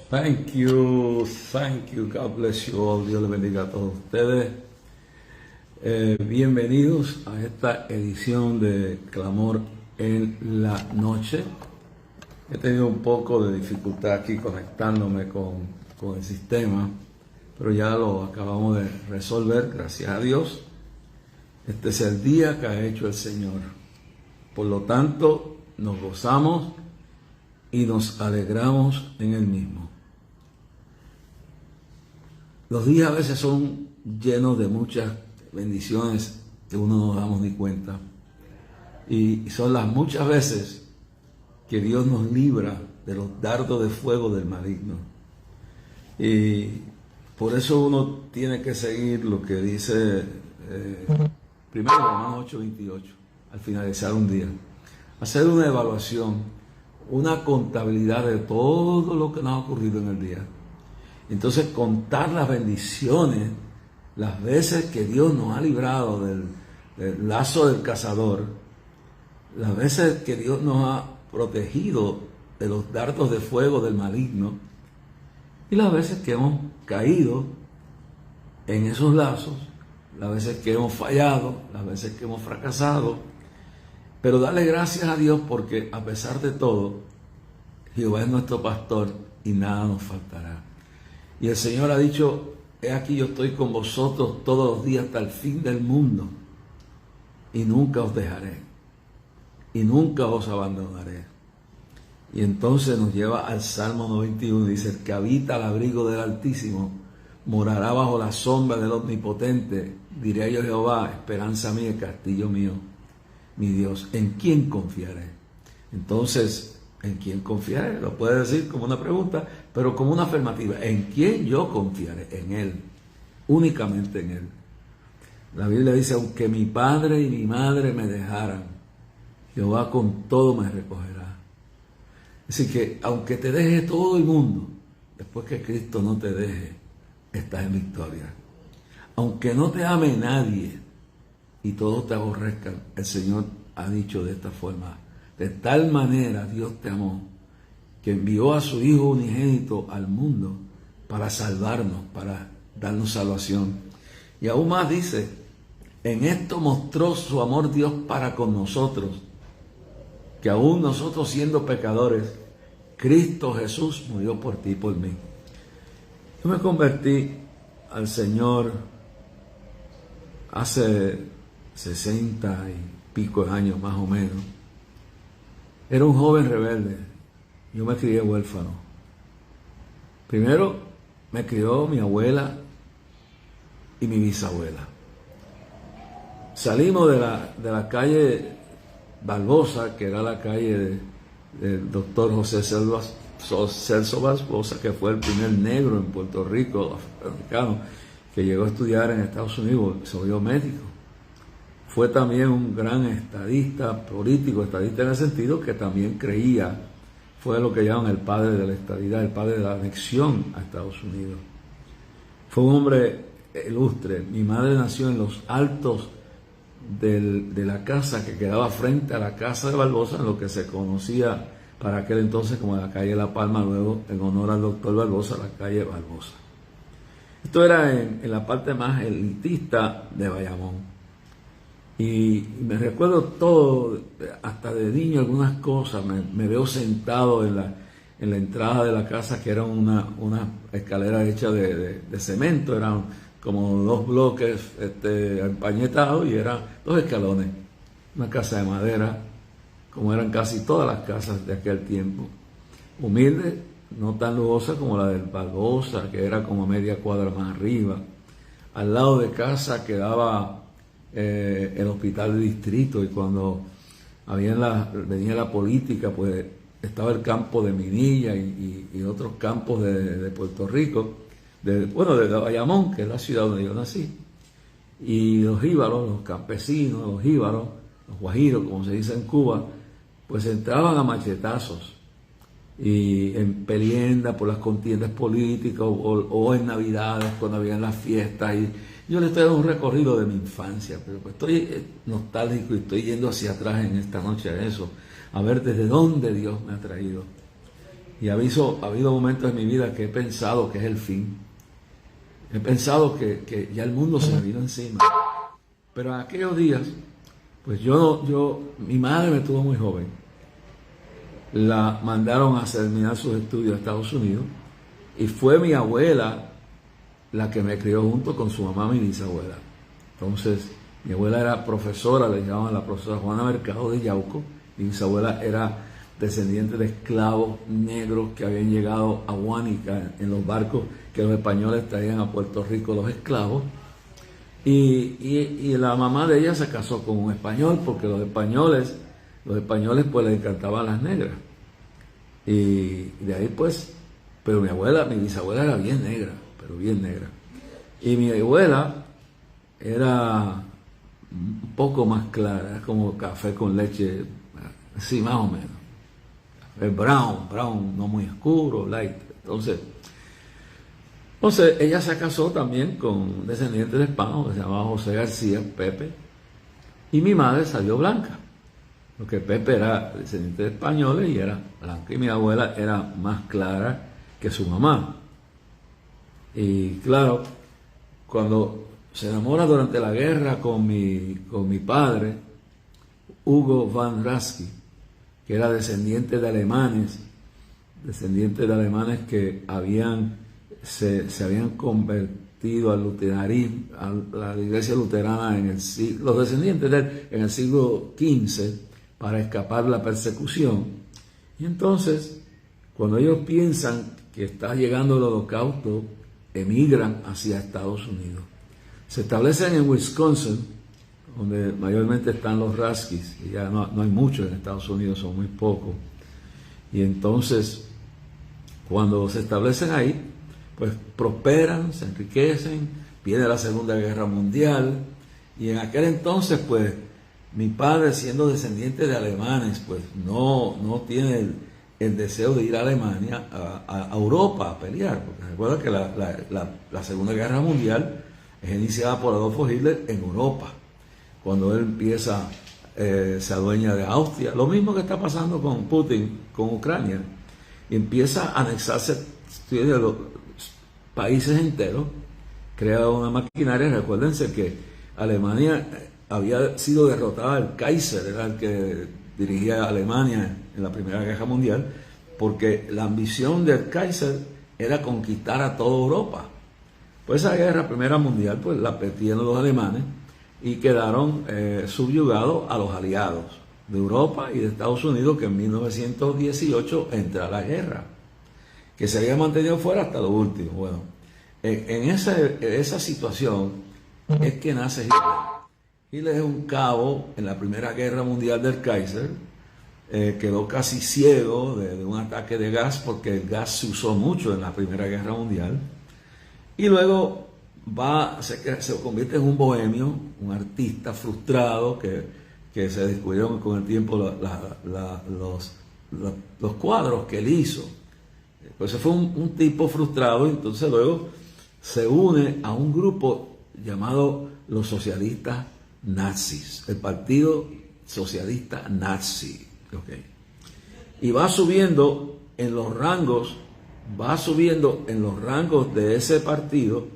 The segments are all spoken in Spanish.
Thank you, God bless you all, Dios les bendiga a todos ustedes. Bienvenidos a esta edición de Clamor en la Noche. He tenido un poco de dificultad aquí conectándome con el sistema, pero ya lo acabamos de resolver, gracias a Dios. Este es el día que ha hecho el Señor. Por lo tanto, nos gozamos y nos alegramos en Él mismo. Los días a veces son llenos de muchas bendiciones que uno no nos damos ni cuenta. Y son las muchas veces que Dios nos libra de los dardos de fuego del maligno. Y por eso uno tiene que seguir lo que dice primero Romanos 8:28, al finalizar un día. Hacer una evaluación, una contabilidad de todo lo que nos ha ocurrido en el día. Entonces contar las bendiciones, las veces que Dios nos ha librado del lazo del cazador, las veces que Dios nos ha protegido de los dardos de fuego del maligno, y las veces que hemos caído en esos lazos, las veces que hemos fallado, las veces que hemos fracasado. Pero darle gracias a Dios porque a pesar de todo, Jehová es nuestro pastor y nada nos faltará. Y el Señor ha dicho: he aquí yo estoy con vosotros todos los días hasta el fin del mundo, y nunca os dejaré, y nunca os abandonaré. Y entonces nos lleva al Salmo 91, dice: el que habita al abrigo del Altísimo morará bajo la sombra del Omnipotente. Diré yo: Jehová, esperanza mía y castillo mío, mi Dios, ¿en quién confiaré? Entonces, ¿en quién confiaré? Lo puede decir como una pregunta, pero como una afirmativa. ¿En quién yo confiaré? En Él, únicamente en Él. La Biblia dice: aunque mi padre y mi madre me dejaran, Jehová con todo me recogerá. Así que, aunque te deje todo el mundo, después que Cristo no te deje, estás en victoria. Aunque no te ame nadie y todos te aborrezcan, el Señor ha dicho de esta forma: de tal manera Dios te amó, que envió a su Hijo unigénito al mundo para salvarnos, para darnos salvación. Y aún más dice: en esto mostró su amor Dios para con nosotros, que aún nosotros siendo pecadores, Cristo Jesús murió por ti y por mí. Yo me convertí al Señor hace 60 y pico de años más o menos. Era un joven rebelde. Yo me crié huérfano. Primero me crió mi abuela y mi bisabuela. Salimos de la calle Barbosa, que era la calle del doctor José Celso Barbosa, que fue el primer negro en Puerto Rico, afroamericano, que llegó a estudiar en Estados Unidos, se volvió médico. Fue también un gran estadista, político, estadista en el sentido que también creía, fue lo que llaman el padre de la estadidad, el padre de la anexión a Estados Unidos. Fue un hombre ilustre. Mi madre nació en los altos de la casa que quedaba frente a la casa de Barbosa, en lo que se conocía para aquel entonces como la calle La Palma, luego en honor al doctor Barbosa, la calle Barbosa. Esto era en la parte más elitista de Bayamón. Y me recuerdo todo, hasta de niño algunas cosas. Me veo sentado en la entrada de la casa, que era una escalera hecha de cemento. Eran como 2 bloques empañetados y eran 2 escalones. Una casa de madera, como eran casi todas las casas de aquel tiempo. Humilde, no tan lujosa como la del Barbosa, que era como media cuadra más arriba. Al lado de casa quedaba el hospital de distrito, y cuando venía la política, pues estaba el campo de Minilla y otros campos de Puerto Rico, de Bayamón, que es la ciudad donde yo nací. Y los jíbaros, los campesinos, los jíbaros, los guajiros, como se dice en Cuba, pues entraban a machetazos y en peleenda por las contiendas políticas o en Navidades cuando habían las fiestas. Y yo les estoy dando un recorrido de mi infancia, pero pues estoy nostálgico y estoy yendo hacia atrás en esta noche a eso, a ver desde dónde Dios me ha traído. Y ha habido momentos en mi vida que he pensado que es el fin. He pensado que ya el mundo se me vino encima. Pero en aquellos días, pues mi madre me tuvo muy joven. La mandaron a terminar sus estudios a Estados Unidos y fue mi abuela la que me crió junto con su mamá, mi bisabuela. Entonces, mi abuela era profesora, le llamaban la profesora Juana Mercado de Yauco. Mi bisabuela era descendiente de esclavos negros que habían llegado a Guánica en los barcos que los españoles traían a Puerto Rico, los esclavos. Y la mamá de ella se casó con un español porque los españoles pues les encantaban las negras. Y de ahí pues, pero mi bisabuela era bien negra, pero bien negra. Y mi abuela era un poco más clara, como café con leche, así más o menos. Brown, no muy oscuro, light. Entonces ella se casó también con un descendiente de hispanos que se llamaba José García, Pepe, y mi madre salió blanca, porque Pepe era descendiente de españoles y era blanca, y mi abuela era más clara que su mamá. Y claro, cuando se enamora durante la guerra con mi padre, Hugo van Raschke, que era descendiente de alemanes que se habían convertido al luteranismo, a la iglesia luterana los descendientes de él en el siglo XV para escapar la persecución. Y entonces, cuando ellos piensan que está llegando el holocausto, emigran hacia Estados Unidos. Se establecen en Wisconsin, donde mayormente están los Raschkes, y ya no hay muchos en Estados Unidos, son muy pocos. Y entonces, cuando se establecen ahí, pues prosperan, se enriquecen, viene la Segunda Guerra Mundial, y en aquel entonces, pues, mi padre, siendo descendiente de alemanes, pues no tiene el deseo de ir a Alemania, a Europa a pelear, porque recuerda que la Segunda Guerra Mundial es iniciada por Adolfo Hitler en Europa, cuando él empieza, se adueña de Austria, lo mismo que está pasando con Putin, con Ucrania, y empieza a anexarse los países enteros, crea una maquinaria. Recuérdense que Alemania había sido derrotada, el Kaiser era el que dirigía a Alemania en la Primera Guerra Mundial, porque la ambición del Kaiser era conquistar a toda Europa. Pues esa guerra, Primera Mundial, pues la perdieron los alemanes y quedaron subyugados a los aliados de Europa y de Estados Unidos, que en 1918 entra la guerra, que se había mantenido fuera hasta lo último. Bueno, en esa situación es que nace Hitler. Hitler es un cabo en la Primera Guerra Mundial del Kaiser, quedó casi ciego de un ataque de gas, porque el gas se usó mucho en la Primera Guerra Mundial, y luego se convierte en un bohemio, un artista frustrado que se descubrieron con el tiempo los cuadros que él hizo. Pues fue un tipo frustrado, y entonces luego se une a un grupo llamado los socialistas nazis, el Partido Socialista Nazi. Okay. Y va subiendo en los rangos de ese partido,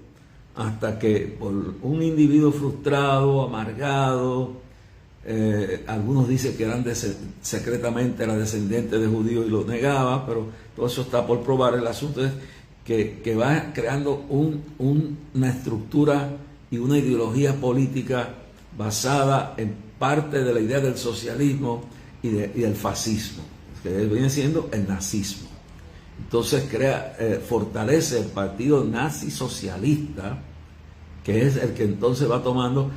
hasta que por un individuo frustrado, amargado, algunos dicen que secretamente era descendiente de judíos y lo negaba, pero todo eso está por probar. El asunto es que va creando una estructura y una ideología política basada en parte de la idea del socialismo y del fascismo, que viene siendo el nazismo. Entonces fortalece el partido nazi socialista, que es el que entonces va tomando,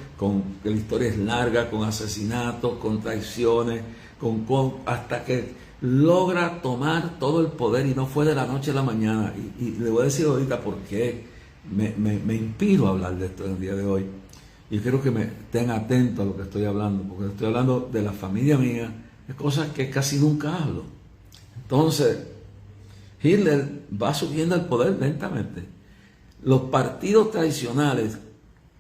que la historia es larga, con asesinatos, con traiciones, hasta que logra tomar todo el poder, y no fue de la noche a la mañana. Y le voy a decir ahorita por qué me inspiro a hablar de esto en el día de hoy. Y quiero que me estén atentos a lo que estoy hablando, porque estoy hablando de la familia mía, de cosas que casi nunca hablo. Entonces, Hitler va subiendo al poder lentamente. Los partidos tradicionales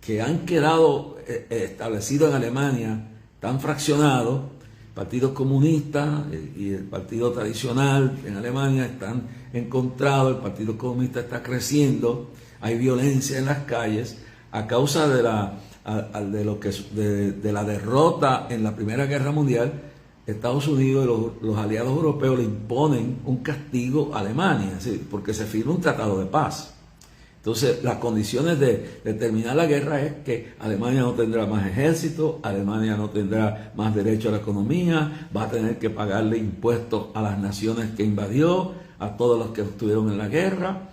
que han quedado establecidos en Alemania, están fraccionados, Partido Comunista y el partido tradicional en Alemania están encontrados, el Partido Comunista está creciendo, hay violencia en las calles a causa de la derrota en la Primera Guerra Mundial. Estados Unidos y los aliados europeos le imponen un castigo a Alemania, ¿sí? Porque se firma un tratado de paz. Entonces, las condiciones de terminar la guerra es que Alemania no tendrá más ejército, Alemania no tendrá más derecho a la economía, va a tener que pagarle impuestos a las naciones que invadió, a todos los que estuvieron en la guerra.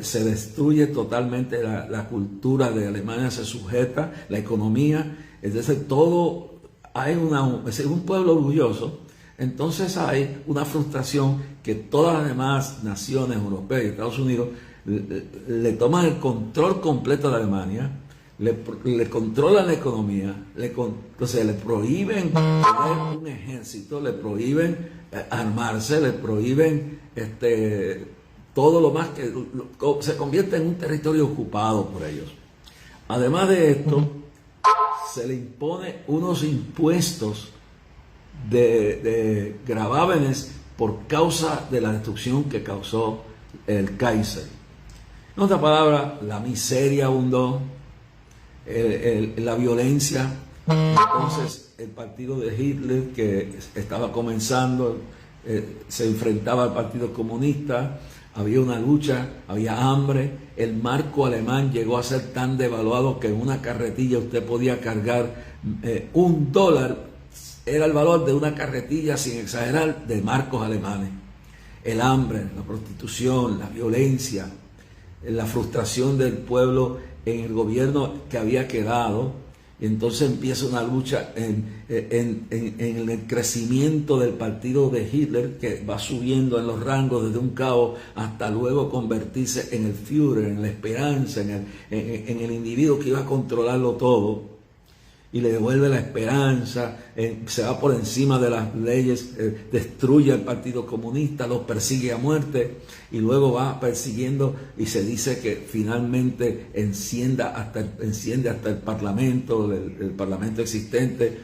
Se destruye totalmente la cultura de Alemania, se sujeta la economía. Es decir, todo hay es un pueblo orgulloso. Entonces hay una frustración que todas las demás naciones europeas y Estados Unidos le toman el control completo de Alemania, le controlan la economía, entonces le prohíben tener un ejército, le prohíben armarse, le prohíben todo lo más que se convierte en un territorio ocupado por ellos. Además de esto, se le impone unos impuestos de gravámenes por causa de la destrucción que causó el Kaiser. En otras palabras, la miseria abundó, la violencia. Entonces, el partido de Hitler, que estaba comenzando, se enfrentaba al Partido Comunista, había una lucha, había hambre. El marco alemán llegó a ser tan devaluado que en una carretilla usted podía cargar $1, era el valor de una carretilla, sin exagerar, de marcos alemanes. El hambre, la prostitución, la violencia, la frustración del pueblo en el gobierno que había quedado. Y entonces empieza una lucha en el crecimiento del partido de Hitler, que va subiendo en los rangos desde un cabo hasta luego convertirse en el Führer, en la esperanza, en el individuo que iba a controlarlo todo. Y le devuelve la esperanza, se va por encima de las leyes, destruye al Partido Comunista, los persigue a muerte y luego va persiguiendo, y se dice que finalmente enciende hasta el Parlamento, el Parlamento existente.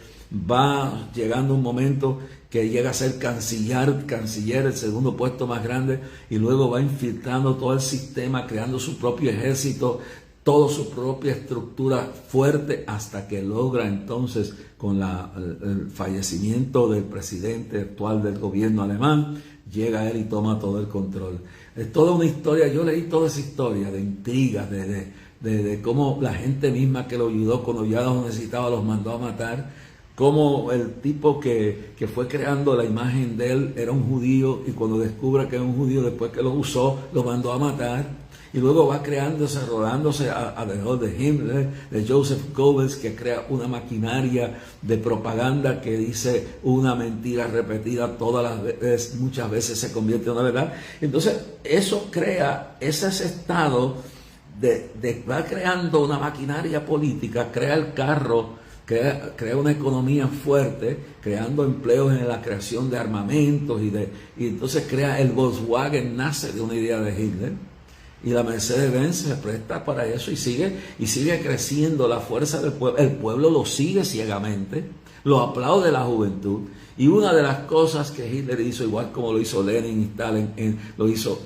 Va llegando un momento que llega a ser canciller, el segundo puesto más grande, y luego va infiltrando todo el sistema, creando su propio ejército, toda su propia estructura fuerte, hasta que logra entonces, con el fallecimiento del presidente actual del gobierno alemán, llega él y toma todo el control. Es toda una historia. Yo leí toda esa historia de intrigas, de cómo la gente misma que lo ayudó cuando ya los necesitaba los mandó a matar, cómo el tipo que fue creando la imagen de él era un judío, y cuando descubre que era un judío, después que lo usó, lo mandó a matar. Y luego va rodándose alrededor de Himmler, de Joseph Goebbels, que crea una maquinaria de propaganda que dice una mentira repetida todas las veces, muchas veces se convierte en una verdad. Entonces, eso crea ese estado va creando una maquinaria política, crea el carro, crea una economía fuerte, creando empleos en la creación de armamentos, y entonces crea el Volkswagen, nace de una idea de Hitler. Y la Mercedes-Benz se presta para eso y sigue creciendo la fuerza del pueblo. El pueblo lo sigue ciegamente, lo aplaude la juventud. Y una de las cosas que Hitler hizo, igual como lo hizo Lenin y Stalin, lo hizo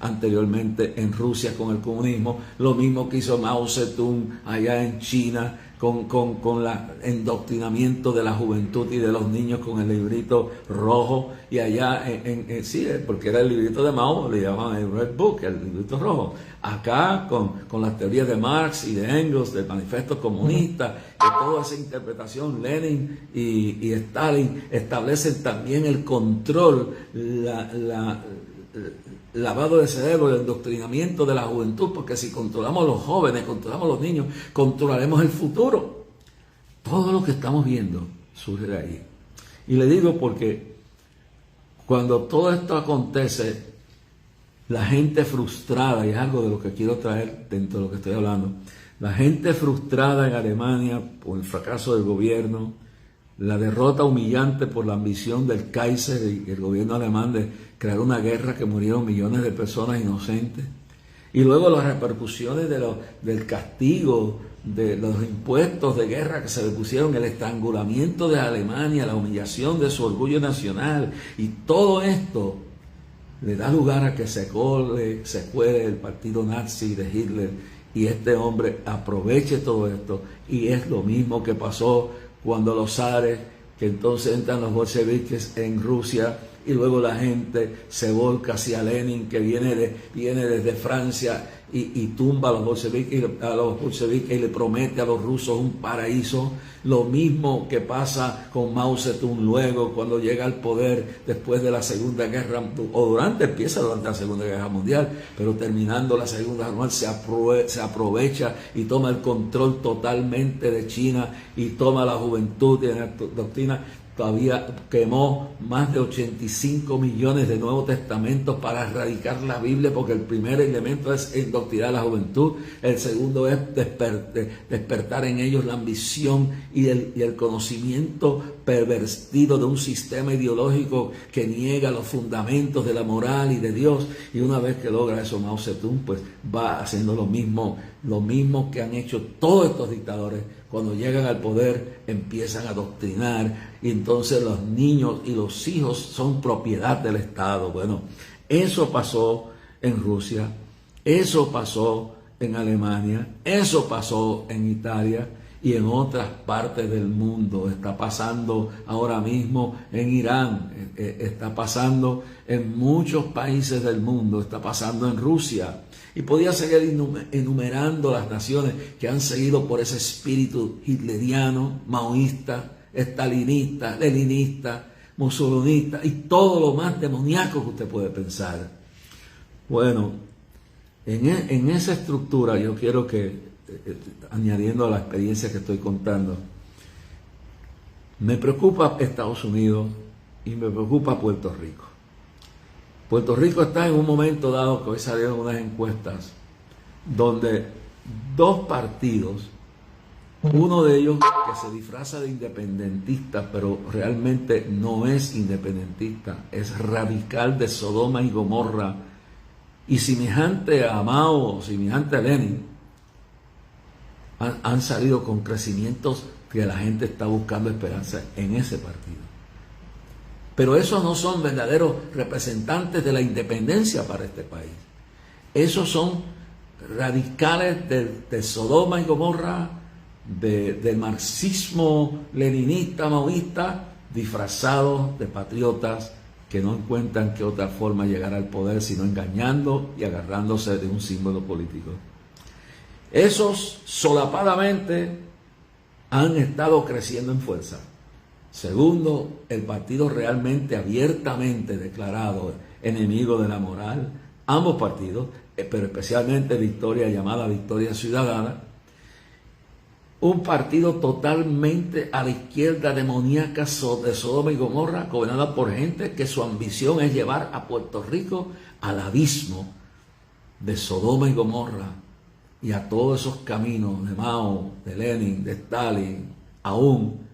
anteriormente en Rusia con el comunismo, lo mismo que hizo Mao Zedong allá en China, con el endoctrinamiento de la juventud y de los niños con el librito rojo, y allá sí, porque era el librito de Mao, le llamaban el Red Book, el librito rojo. Acá con las teorías de Marx y de Engels, del manifiesto comunista, de toda esa interpretación, Lenin y Stalin establecen también el control, lavado de cerebro, el endoctrinamiento de la juventud, porque si controlamos a los jóvenes, controlamos a los niños, controlaremos el futuro. Todo lo que estamos viendo surge de ahí. Y le digo porque cuando todo esto acontece, la gente frustrada, y es algo de lo que quiero traer dentro de lo que estoy hablando, la gente frustrada en Alemania por el fracaso del gobierno, la derrota humillante por la ambición del Kaiser y el gobierno alemán de crear una guerra que murieron millones de personas inocentes, y luego las repercusiones del castigo de los impuestos de guerra que se le pusieron, el estrangulamiento de Alemania, la humillación de su orgullo nacional, y todo esto le da lugar a que se cuele el partido nazi de Hitler, y este hombre aproveche todo esto. Y es lo mismo que pasó cuando los zares, que entonces entran los bolcheviques en Rusia, y luego la gente se volca hacia Lenin, que viene desde Francia, y tumba a los bolcheviques y le promete a los rusos un paraíso. Lo mismo que pasa con Mao Zedong luego, cuando llega al poder después de la Segunda Guerra, o empieza durante la Segunda Guerra Mundial, pero terminando la Segunda Guerra Mundial se aprovecha y toma el control totalmente de China, y toma la juventud y la doctrina. Todavía quemó más de 85 millones de Nuevos Testamentos para erradicar la Biblia, porque el primer elemento es indoctrinar a la juventud, el segundo es despertar en ellos la ambición y el conocimiento pervertido de un sistema ideológico que niega los fundamentos de la moral y de Dios. Y una vez que logra eso Mao Zedong, pues va haciendo lo mismo que han hecho todos estos dictadores. Cuando llegan al poder empiezan a adoctrinar, y entonces los niños y los hijos son propiedad del Estado. Bueno, eso pasó en Rusia, eso pasó en Alemania, eso pasó en Italia y en otras partes del mundo. Está pasando ahora mismo en Irán, está pasando en muchos países del mundo, está pasando en Rusia. Y podía seguir enumerando las naciones que han seguido por ese espíritu hitleriano, maoísta, estalinista, leninista, musolinista y todo lo más demoníaco que usted puede pensar. Bueno, en esa estructura yo quiero que, añadiendo a la experiencia que estoy contando, me preocupa Estados Unidos y me preocupa Puerto Rico. Puerto Rico está en un momento dado, que hoy salieron unas encuestas, donde dos partidos, uno de ellos que se disfraza de independentista, pero realmente no es independentista, es radical de Sodoma y Gomorra, y semejante a Mao, semejante a Lenin, han salido con crecimientos que la gente está buscando esperanza en ese partido. Pero esos no son verdaderos representantes de la independencia para este país. Esos son radicales de Sodoma y Gomorra, del marxismo leninista, maoísta, disfrazados de patriotas que no encuentran qué otra forma llegar al poder sino engañando y agarrándose de un símbolo político. Esos solapadamente han estado creciendo en fuerza. Segundo, el partido realmente abiertamente declarado enemigo de la moral, ambos partidos, pero especialmente Victoria, llamada Victoria Ciudadana, un partido totalmente a la izquierda demoníaca de Sodoma y Gomorra, gobernada por gente que su ambición es llevar a Puerto Rico al abismo de Sodoma y Gomorra y a todos esos caminos de Mao, de Lenin, de Stalin, aún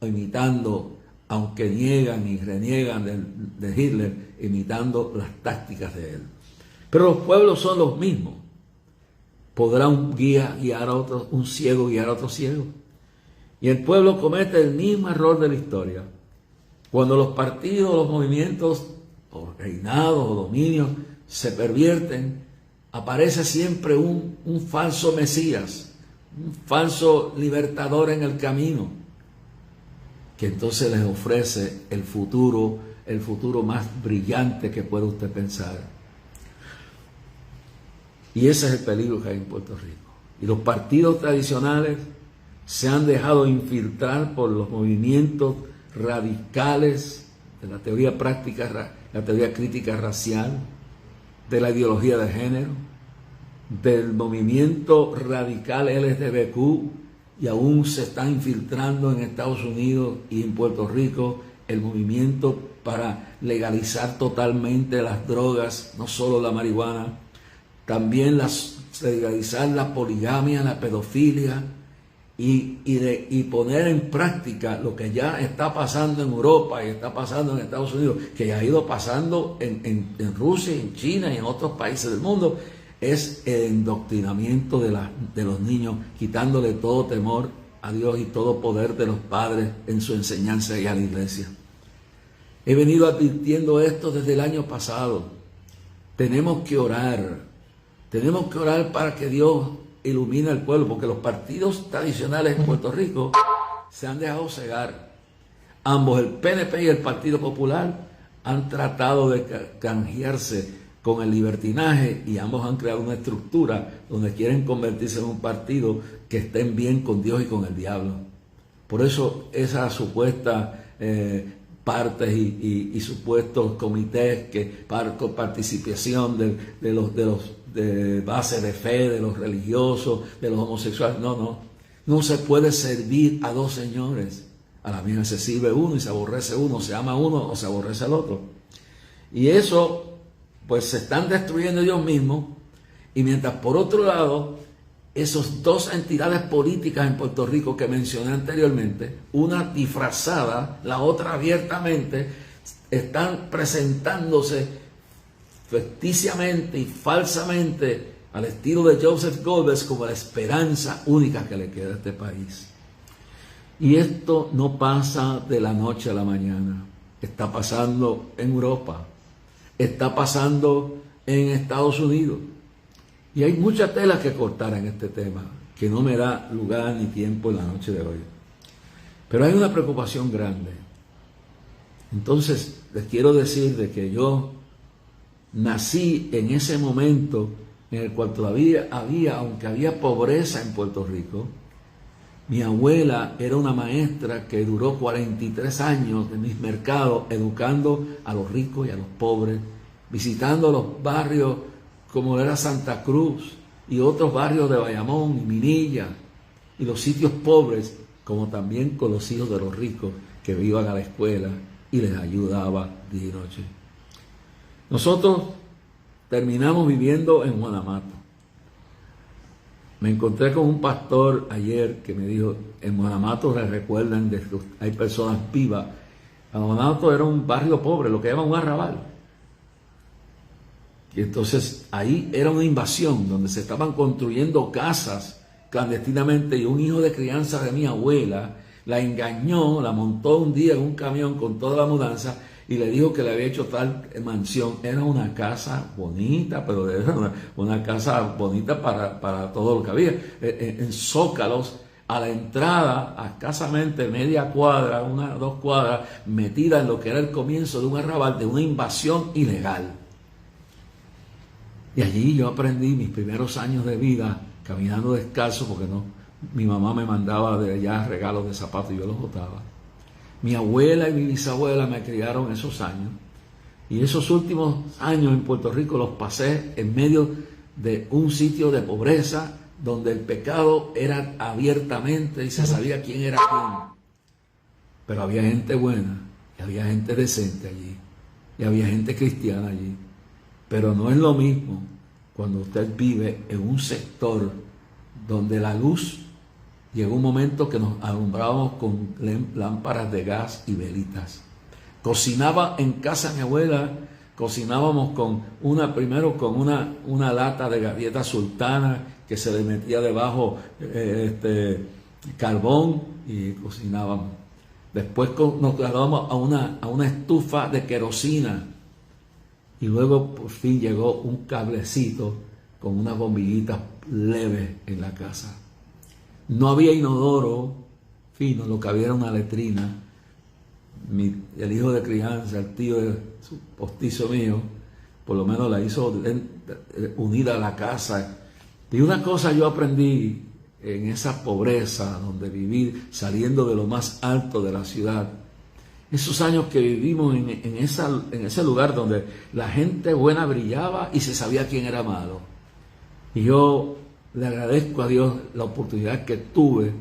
imitando, aunque niegan y reniegan de Hitler, imitando las tácticas de él. Pero los pueblos son los mismos. ¿Podrá un guía guiar a otro, un ciego guiar a otro ciego? Y el pueblo comete el mismo error de la historia. Cuando los partidos, los movimientos, o reinados o dominios se pervierten, aparece siempre un falso Mesías, un falso libertador en el camino, que entonces les ofrece el futuro más brillante que pueda usted pensar. Y ese es el peligro que hay en Puerto Rico. Y los partidos tradicionales se han dejado infiltrar por los movimientos radicales de la teoría práctica, la teoría crítica racial, de la ideología de género, del movimiento radical LGBTQ, y aún se está infiltrando en Estados Unidos y en Puerto Rico el movimiento para legalizar totalmente las drogas, no solo la marihuana, también legalizar la poligamia, la pedofilia, y poner en práctica lo que ya está pasando en Europa y está pasando en Estados Unidos, que ya ha ido pasando en Rusia, en China y en otros países del mundo, es el endoctrinamiento de los niños, quitándole todo temor a Dios y todo poder de los padres en su enseñanza y a la iglesia. He venido advirtiendo esto desde el año pasado. Tenemos que orar para que Dios ilumine al pueblo, porque los partidos tradicionales en Puerto Rico se han dejado cegar. Ambos, el PNP y el Partido Popular, han tratado de canjearse con el libertinaje y ambos han creado una estructura donde quieren convertirse en un partido que estén bien con Dios y con el diablo. Por eso esa supuesta partes y supuestos comités con participación de los de base de fe, de los religiosos, de los homosexuales, no se puede servir a dos señores. A la misma se sirve uno y se aborrece uno, se ama uno o se aborrece al otro. Y eso, pues se están destruyendo ellos mismos, y mientras por otro lado, esas dos entidades políticas en Puerto Rico que mencioné anteriormente, una disfrazada, la otra abiertamente, están presentándose ficticiamente y falsamente al estilo de Joseph Goebbels como la esperanza única que le queda a este país. Y esto no pasa de la noche a la mañana. Está pasando en Europa, está pasando en Estados Unidos. Y hay mucha tela que cortar en este tema, que no me da lugar ni tiempo en la noche de hoy. Pero hay una preocupación grande. Entonces, les quiero decir de que yo nací en ese momento en el cual todavía aunque había pobreza en Puerto Rico. Mi abuela era una maestra que duró 43 años en mis mercados, educando a los ricos y a los pobres, visitando los barrios como era Santa Cruz y otros barrios de Bayamón y Minilla, y los sitios pobres, como también con los hijos de los ricos que iban a la escuela y les ayudaba día y noche. Nosotros terminamos viviendo en Guanamato. Me encontré con un pastor ayer que me dijo, en Guanamato les recuerdan de que hay personas vivas. Guanamato era un barrio pobre, lo que llaman un arrabal. Y entonces ahí era una invasión donde se estaban construyendo casas clandestinamente, y un hijo de crianza de mi abuela la engañó, la montó un día en un camión con toda la mudanza y le dijo que le había hecho tal mansión. Era una casa bonita, pero era una casa bonita para todo lo que había. En Zócalos, a la entrada, a escasamente media cuadra, 1 o 2 cuadras, metida en lo que era el comienzo de un arrabal, de una invasión ilegal. Y allí yo aprendí mis primeros años de vida caminando descalzo, porque mi mamá me mandaba de allá regalos de zapatos y yo los botaba. Mi abuela y mi bisabuela me criaron esos años, y esos últimos años en Puerto Rico los pasé en medio de un sitio de pobreza donde el pecado era abiertamente y se sabía quién era quién. Pero había gente buena y había gente decente allí y había gente cristiana allí. Pero no es lo mismo cuando usted vive en un sector donde la luz llegó un momento que nos alumbrábamos con lámparas de gas y velitas. Cocinaba en casa de mi abuela, cocinábamos primero con una lata de galletas sultanas que se le metía debajo carbón y cocinábamos. Después nos trasladamos a una estufa de querosina, y luego por fin llegó un cablecito con unas bombillitas leves en la casa. No había inodoro fino, lo que había era una letrina. El hijo de crianza, el tío postizo mío, por lo menos la hizo unida a la casa. Y una cosa yo aprendí en esa pobreza donde viví, saliendo de lo más alto de la ciudad. Esos años que vivimos en ese lugar donde la gente buena brillaba y se sabía quién era malo. Y yo le agradezco a Dios la oportunidad que tuve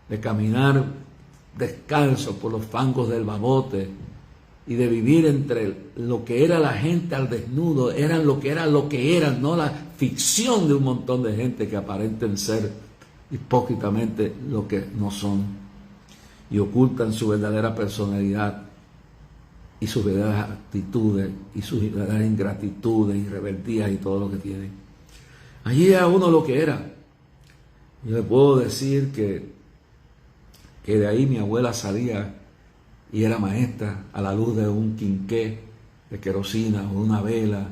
de caminar descalzo por los fangos del Babote y de vivir entre lo que era la gente al desnudo, eran lo que eran, no la ficción de un montón de gente que aparentan ser hipócritamente lo que no son y ocultan su verdadera personalidad y sus verdaderas actitudes y sus verdaderas ingratitudes y rebeldías y todo lo que tienen. Allí era uno lo que era. Yo le puedo decir que de ahí mi abuela salía y era maestra a la luz de un quinqué de querosina o una vela.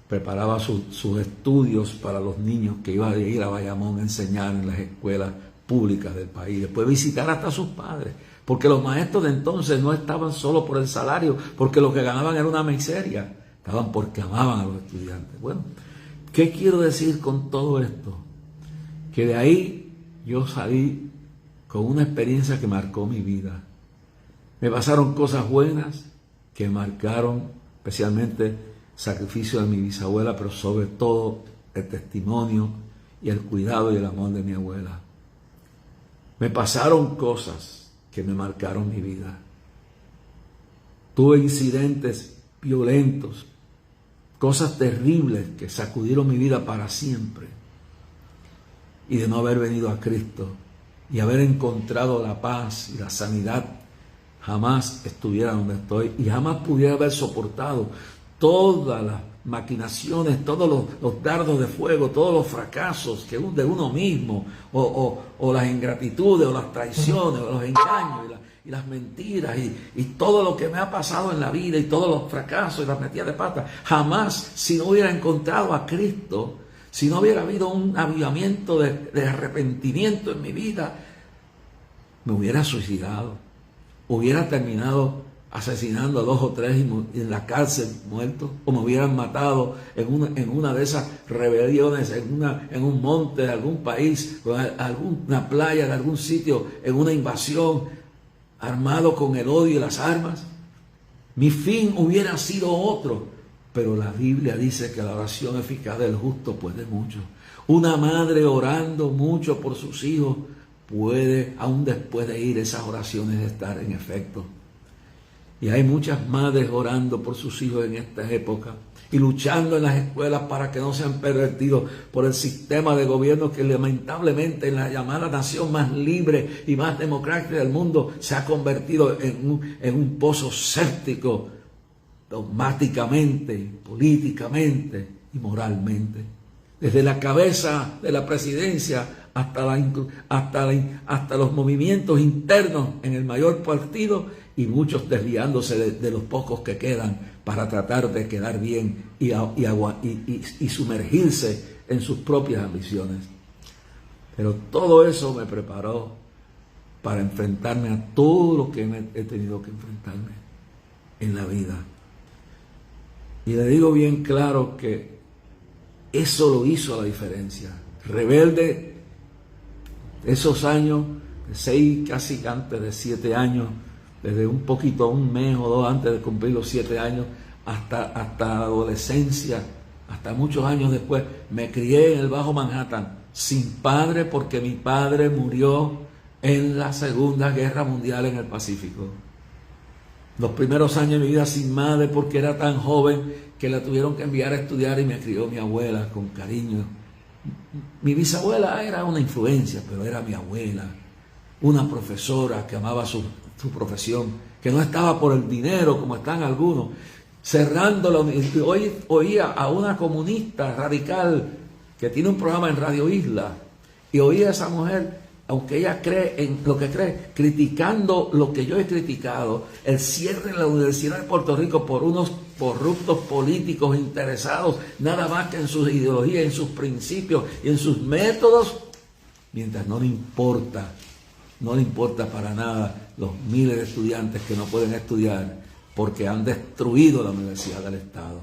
Preparaba sus estudios para los niños que iban a ir a Bayamón a enseñar en las escuelas públicas del país. Después visitar hasta a sus padres. Porque los maestros de entonces no estaban solo por el salario, porque lo que ganaban era una miseria. Estaban porque amaban a los estudiantes. Bueno, ¿qué quiero decir con todo esto? Que de ahí yo salí con una experiencia que marcó mi vida. Me pasaron cosas buenas que marcaron especialmente sacrificio de mi bisabuela, pero sobre todo el testimonio y el cuidado y el amor de mi abuela. Me pasaron cosas que me marcaron mi vida. Tuve incidentes violentos, cosas terribles que sacudieron mi vida para siempre. Y de no haber venido a Cristo y haber encontrado la paz y la sanidad, jamás estuviera donde estoy y jamás pudiera haber soportado todas las maquinaciones, todos los dardos de fuego, todos los fracasos de uno mismo, o las ingratitudes, o las traiciones, o los engaños, y las mentiras, y todo lo que me ha pasado en la vida, y todos los fracasos y las metidas de pata. Jamás, si no hubiera encontrado a Cristo, si no hubiera habido un avivamiento de arrepentimiento en mi vida, me hubiera suicidado, hubiera terminado asesinando a 2 o 3 y en la cárcel muertos, o me hubieran matado en una de esas rebeliones, en un monte de algún país, o en alguna playa de algún sitio, en una invasión, armado con el odio y las armas. Mi fin hubiera sido otro, pero la Biblia dice que la oración eficaz del justo puede mucho. Una madre orando mucho por sus hijos puede, aún después de ir esas oraciones, estar en efecto. Y hay muchas madres orando por sus hijos en esta época y luchando en las escuelas para que no sean pervertidos por el sistema de gobierno que lamentablemente en la llamada nación más libre y más democrática del mundo se ha convertido en un pozo séptico, dogmáticamente, políticamente y moralmente. Desde la cabeza de la presidencia hasta los movimientos internos en el mayor partido, y muchos desviándose de los pocos que quedan para tratar de quedar bien y sumergirse en sus propias ambiciones. Pero todo eso me preparó para enfrentarme a todo lo que he tenido que enfrentarme en la vida. Y le digo bien claro que eso lo hizo la diferencia. Rebelde, esos años, de 6, casi antes de 7 años, desde un poquito, un mes o 2 antes de cumplir los 7 años, hasta la adolescencia, hasta muchos años después, me crié en el Bajo Manhattan, sin padre, porque mi padre murió en la Segunda Guerra Mundial en el Pacífico. Los primeros años de mi vida sin madre, porque era tan joven que la tuvieron que enviar a estudiar y me crió mi abuela con cariño. Mi bisabuela era una influencia, pero era mi abuela, una profesora que amaba su profesión, que no estaba por el dinero como están algunos, cerrando la universidad. Hoy oía a una comunista radical que tiene un programa en Radio Isla, y oía a esa mujer, aunque ella cree en lo que cree, criticando lo que yo he criticado, el cierre de la Universidad de Puerto Rico por unos corruptos políticos interesados nada más que en sus ideologías, en sus principios y en sus métodos, mientras no le importa para nada los miles de estudiantes que no pueden estudiar porque han destruido la Universidad del Estado,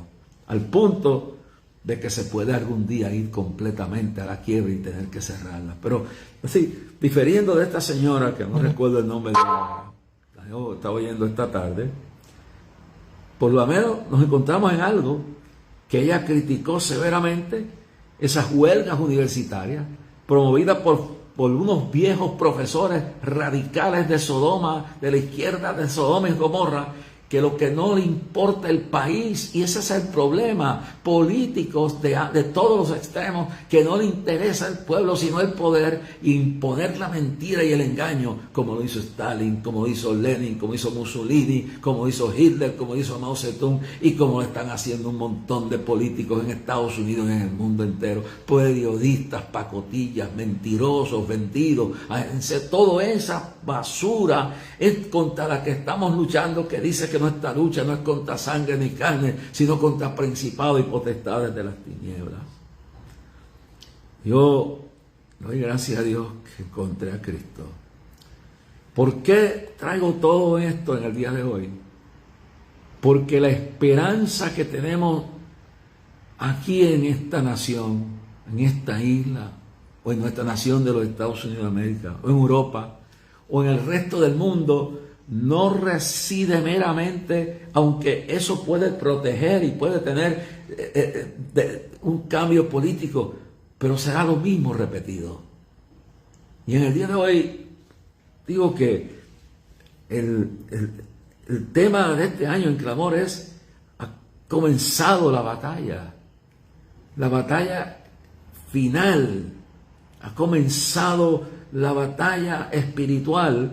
al punto de que se puede algún día ir completamente a la quiebra y tener que cerrarla. Pero, así, diferiendo de esta señora, que no recuerdo el nombre de ella, la estaba oyendo esta tarde, por lo menos nos encontramos en algo que ella criticó severamente, esas huelgas universitarias promovidas por unos viejos profesores radicales de Sodoma, de la izquierda de Sodoma y Gomorra, que lo que no le importa el país, y ese es el problema, políticos de todos los extremos, que no le interesa el pueblo sino el poder, imponer la mentira y el engaño, como lo hizo Stalin, como lo hizo Lenin, como hizo Mussolini, como hizo Hitler, como hizo Mao Zedong, y como lo están haciendo un montón de políticos en Estados Unidos y en el mundo entero, periodistas, pacotillas, mentirosos, vendidos, toda esa basura es contra la que estamos luchando, que dice que nuestra lucha no es contra sangre ni carne, sino contra principados y potestades de las tinieblas. Yo doy gracias a Dios que encontré a Cristo. ¿Por qué traigo todo esto en el día de hoy? Porque la esperanza que tenemos aquí en esta nación, en esta isla, o en nuestra nación de los Estados Unidos de América, o en Europa, o en el resto del mundo, no reside meramente, aunque eso puede proteger y puede tener un cambio político, pero será lo mismo repetido. Y en el día de hoy digo que el tema de este año en Clamor es: ha comenzado la batalla final, ha comenzado la batalla espiritual,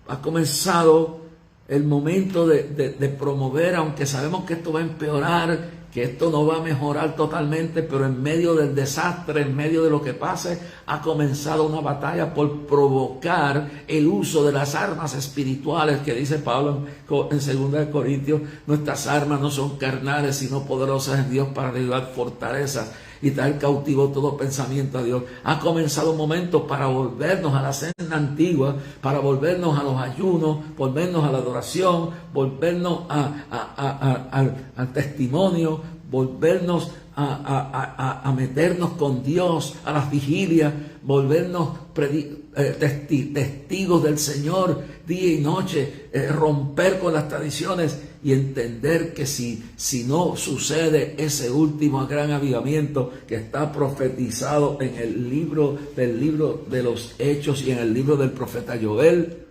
ha comenzado el momento de promover, aunque sabemos que esto va a empeorar, que esto no va a mejorar totalmente, pero en medio del desastre, en medio de lo que pase, ha comenzado una batalla por provocar el uso de las armas espirituales, que dice Pablo en 2 Corintios: nuestras armas no son carnales, sino poderosas en Dios para derribar fortalezas y traer cautivo todo pensamiento a Dios. Ha comenzado un momento para volvernos a la senda antigua, para volvernos a los ayunos, volvernos a la adoración, volvernos al testimonio, volvernos a meternos con Dios, a las vigilias, volvernos testigos del Señor día y noche, romper con las tradiciones y entender que si no sucede ese último gran avivamiento que está profetizado en el libro de los Hechos y en el libro del profeta Joel,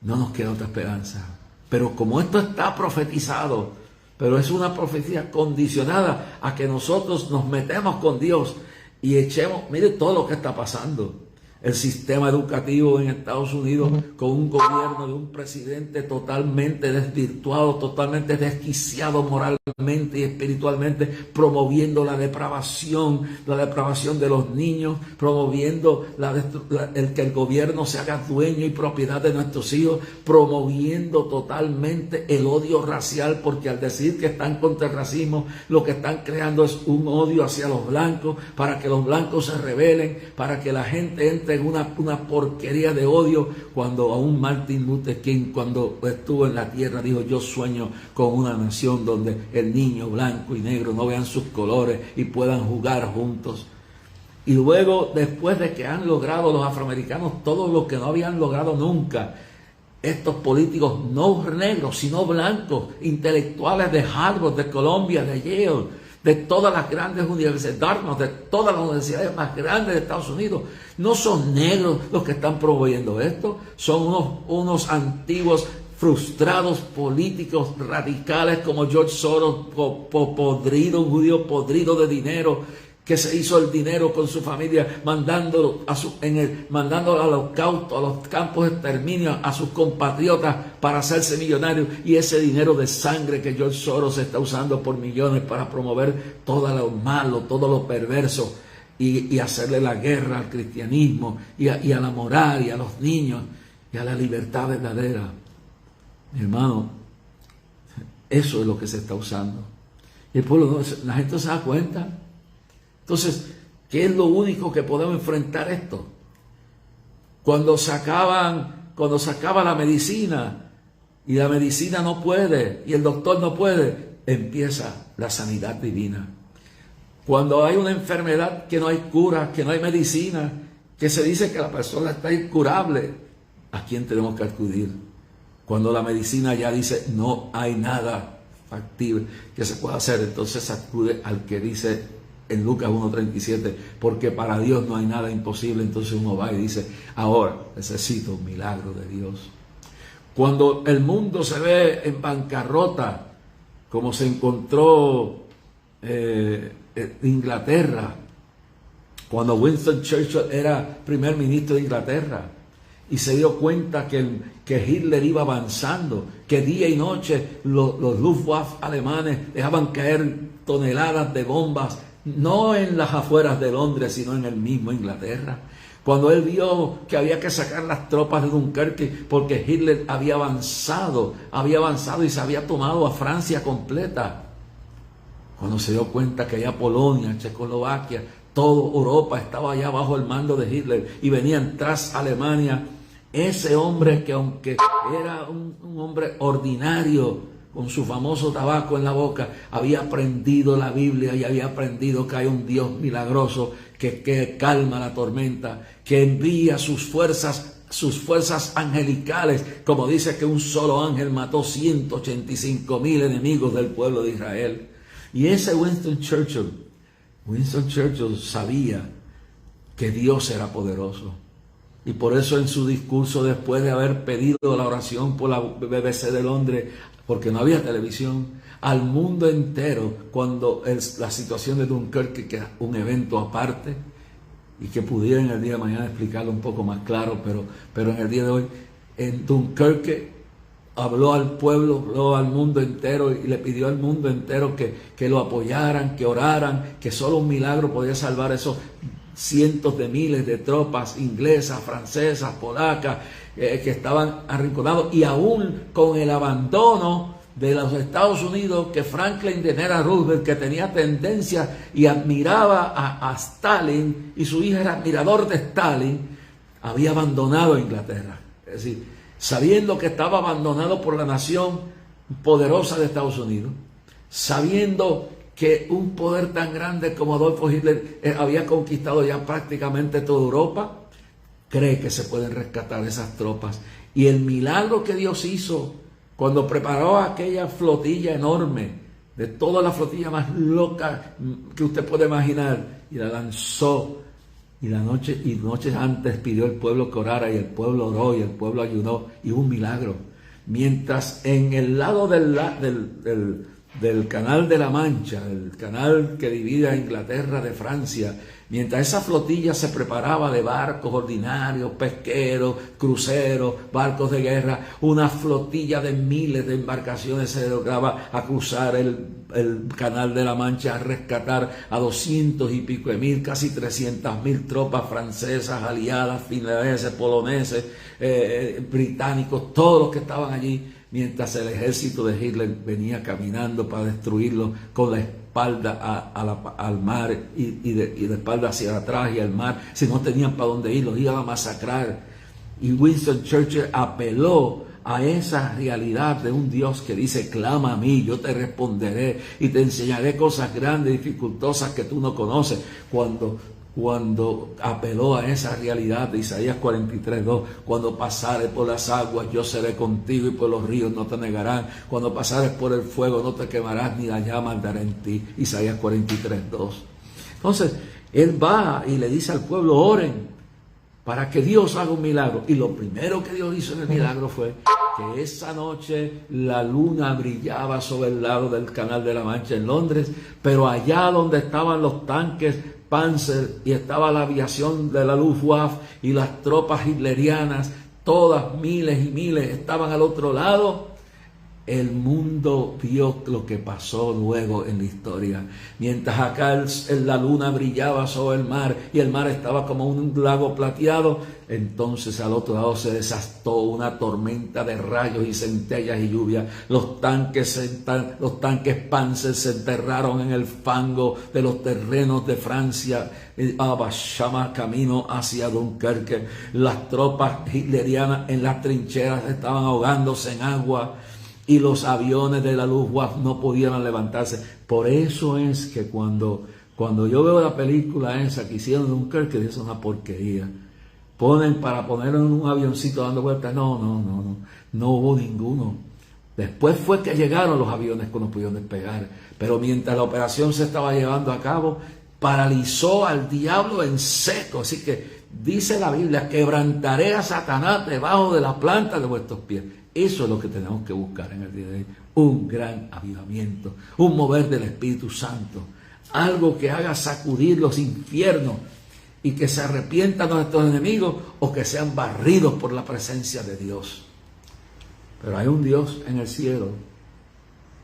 no nos queda otra esperanza. Pero como esto está profetizado, pero es una profecía condicionada a que nosotros nos metemos con Dios y echemos, mire todo lo que está pasando. El sistema educativo en Estados Unidos, con un gobierno de un presidente totalmente desvirtuado, totalmente desquiciado moralmente y espiritualmente, promoviendo la depravación de los niños, promoviendo el que el gobierno se haga dueño y propiedad de nuestros hijos, promoviendo totalmente el odio racial, porque al decir que están contra el racismo, lo que están creando es un odio hacia los blancos, para que los blancos se rebelen, para que la gente entre en una porquería de odio, cuando aún Martin Luther King, cuando estuvo en la tierra, dijo: yo sueño con una nación donde el niño blanco y negro no vean sus colores y puedan jugar juntos. Y luego, después de que han logrado los afroamericanos todo lo que no habían logrado nunca, estos políticos no negros sino blancos, intelectuales de Harvard, de Columbia, de Yale, de todas las grandes universidades, Dartmouth, de todas las universidades más grandes de Estados Unidos, no son negros los que están promoviendo esto, son unos antiguos frustrados políticos radicales como George Soros, podrido, un judío podrido de dinero, que se hizo el dinero con su familia, mandándolo mandándolo al holocausto, a los campos de exterminio, a sus compatriotas para hacerse millonarios, y ese dinero de sangre que George Soros está usando por millones para promover todo lo malo, todo lo perverso, y hacerle la guerra al cristianismo y a la moral y a los niños y a la libertad verdadera. Mi hermano, eso es lo que se está usando. Y el pueblo, la gente se da cuenta. Entonces, ¿qué es lo único que podemos enfrentar esto? Cuando se acaba la medicina y la medicina no puede y el doctor no puede, empieza la sanidad divina. Cuando hay una enfermedad que no hay cura, que no hay medicina, que se dice que la persona está incurable, ¿a quién tenemos que acudir? Cuando la medicina ya dice no hay nada factible que se pueda hacer, entonces acude al que dice en Lucas 1:37, porque para Dios no hay nada imposible. Entonces uno va y dice: ahora necesito un milagro de Dios. Cuando el mundo se ve en bancarrota, como se encontró Inglaterra, cuando Winston Churchill era primer ministro de Inglaterra y se dio cuenta que Hitler iba avanzando, que día y noche los Luftwaffe alemanes dejaban caer toneladas de bombas, no en las afueras de Londres, sino en el mismo Inglaterra. Cuando él vio que había que sacar las tropas de Dunkerque porque Hitler había avanzado y se había tomado a Francia completa. Cuando se dio cuenta que allá Polonia, Checoslovaquia, toda Europa estaba allá bajo el mando de Hitler y venían tras Alemania, ese hombre que aunque era un hombre ordinario, con su famoso tabaco en la boca, había aprendido la Biblia y había aprendido que hay un Dios milagroso que calma la tormenta, que envía sus fuerzas angelicales, como dice que un solo ángel mató 185,000 enemigos del pueblo de Israel. Y ese Winston Churchill sabía que Dios era poderoso. Y por eso en su discurso, después de haber pedido la oración por la BBC de Londres, porque no había televisión, al mundo entero, cuando la situación de Dunkerque, que era un evento aparte, y que pudiera en el día de mañana explicarlo un poco más claro, pero en el día de hoy, en Dunkerque, habló al pueblo, habló al mundo entero y le pidió al mundo entero que lo apoyaran, que oraran, que solo un milagro podía salvar esos cientos de miles de tropas inglesas, francesas, polacas, que estaban arrinconados, y aún con el abandono de los Estados Unidos, que Franklin D. Roosevelt, que tenía tendencia y admiraba a Stalin, y su hija era admirador de Stalin, había abandonado a Inglaterra. Es decir, sabiendo que estaba abandonado por la nación poderosa de Estados Unidos, sabiendo que un poder tan grande como Adolfo Hitler había conquistado ya prácticamente toda Europa, cree que se pueden rescatar esas tropas. Y el milagro que Dios hizo cuando preparó aquella flotilla enorme, de toda la flotilla más loca que usted puede imaginar, y la lanzó, y noches antes pidió al pueblo que orara, y el pueblo oró, y el pueblo ayunó, y hubo un milagro. Mientras en el lado del Canal de la Mancha, el canal que divide a Inglaterra de Francia, mientras esa flotilla se preparaba de barcos ordinarios, pesqueros, cruceros, barcos de guerra, una flotilla de miles de embarcaciones se lograba a cruzar el Canal de la Mancha, a rescatar a 200 y pico de mil, casi 300,000 tropas francesas, aliadas, finlandeses, poloneses, británicos, todos los que estaban allí, mientras el ejército de Hitler venía caminando para destruirlo con la espalda al mar y de espalda hacia atrás y al mar. Si no tenían para dónde ir, los iban a masacrar. Y Winston Churchill apeló a esa realidad de un Dios que dice: clama a mí, yo te responderé y te enseñaré cosas grandes y dificultosas que tú no conoces. Cuando apeló a esa realidad de Isaías 43:2, cuando pasares por las aguas, yo seré contigo, y por los ríos no te negarán. Cuando pasares por el fuego, no te quemarás, ni la llama arderá en ti. Isaías 43:2. Entonces, él va y le dice al pueblo: oren para que Dios haga un milagro. Y lo primero que Dios hizo en el milagro fue que esa noche la luna brillaba sobre el lado del Canal de la Mancha en Londres, pero allá donde estaban los tanques Panzer y estaba la aviación de la Luftwaffe y las tropas hitlerianas, todas miles y miles estaban al otro lado. El mundo vio lo que pasó luego en la historia. Mientras acá la luna brillaba sobre el mar y el mar estaba como un lago plateado, entonces al otro lado se desató una tormenta de rayos y centellas y lluvia. Los tanques Panzer se enterraron en el fango de los terrenos de Francia, camino hacia Dunkerque. Las tropas hitlerianas en las trincheras estaban ahogándose en agua, y los aviones de la Luftwaffe no podían levantarse. Por eso es que cuando yo veo la película esa que hicieron de Dunkerque, es una porquería. Para ponerlo en un avioncito dando vueltas. No hubo ninguno. Después fue que llegaron los aviones que no pudieron despegar. Pero mientras la operación se estaba llevando a cabo, paralizó al diablo en seco. Así que dice la Biblia: quebrantaré a Satanás debajo de la planta de vuestros pies. Eso es lo que tenemos que buscar en el día de hoy. Un gran avivamiento, un mover del Espíritu Santo, algo que haga sacudir los infiernos y que se arrepientan nuestros enemigos o que sean barridos por la presencia de Dios. Pero hay un Dios en el cielo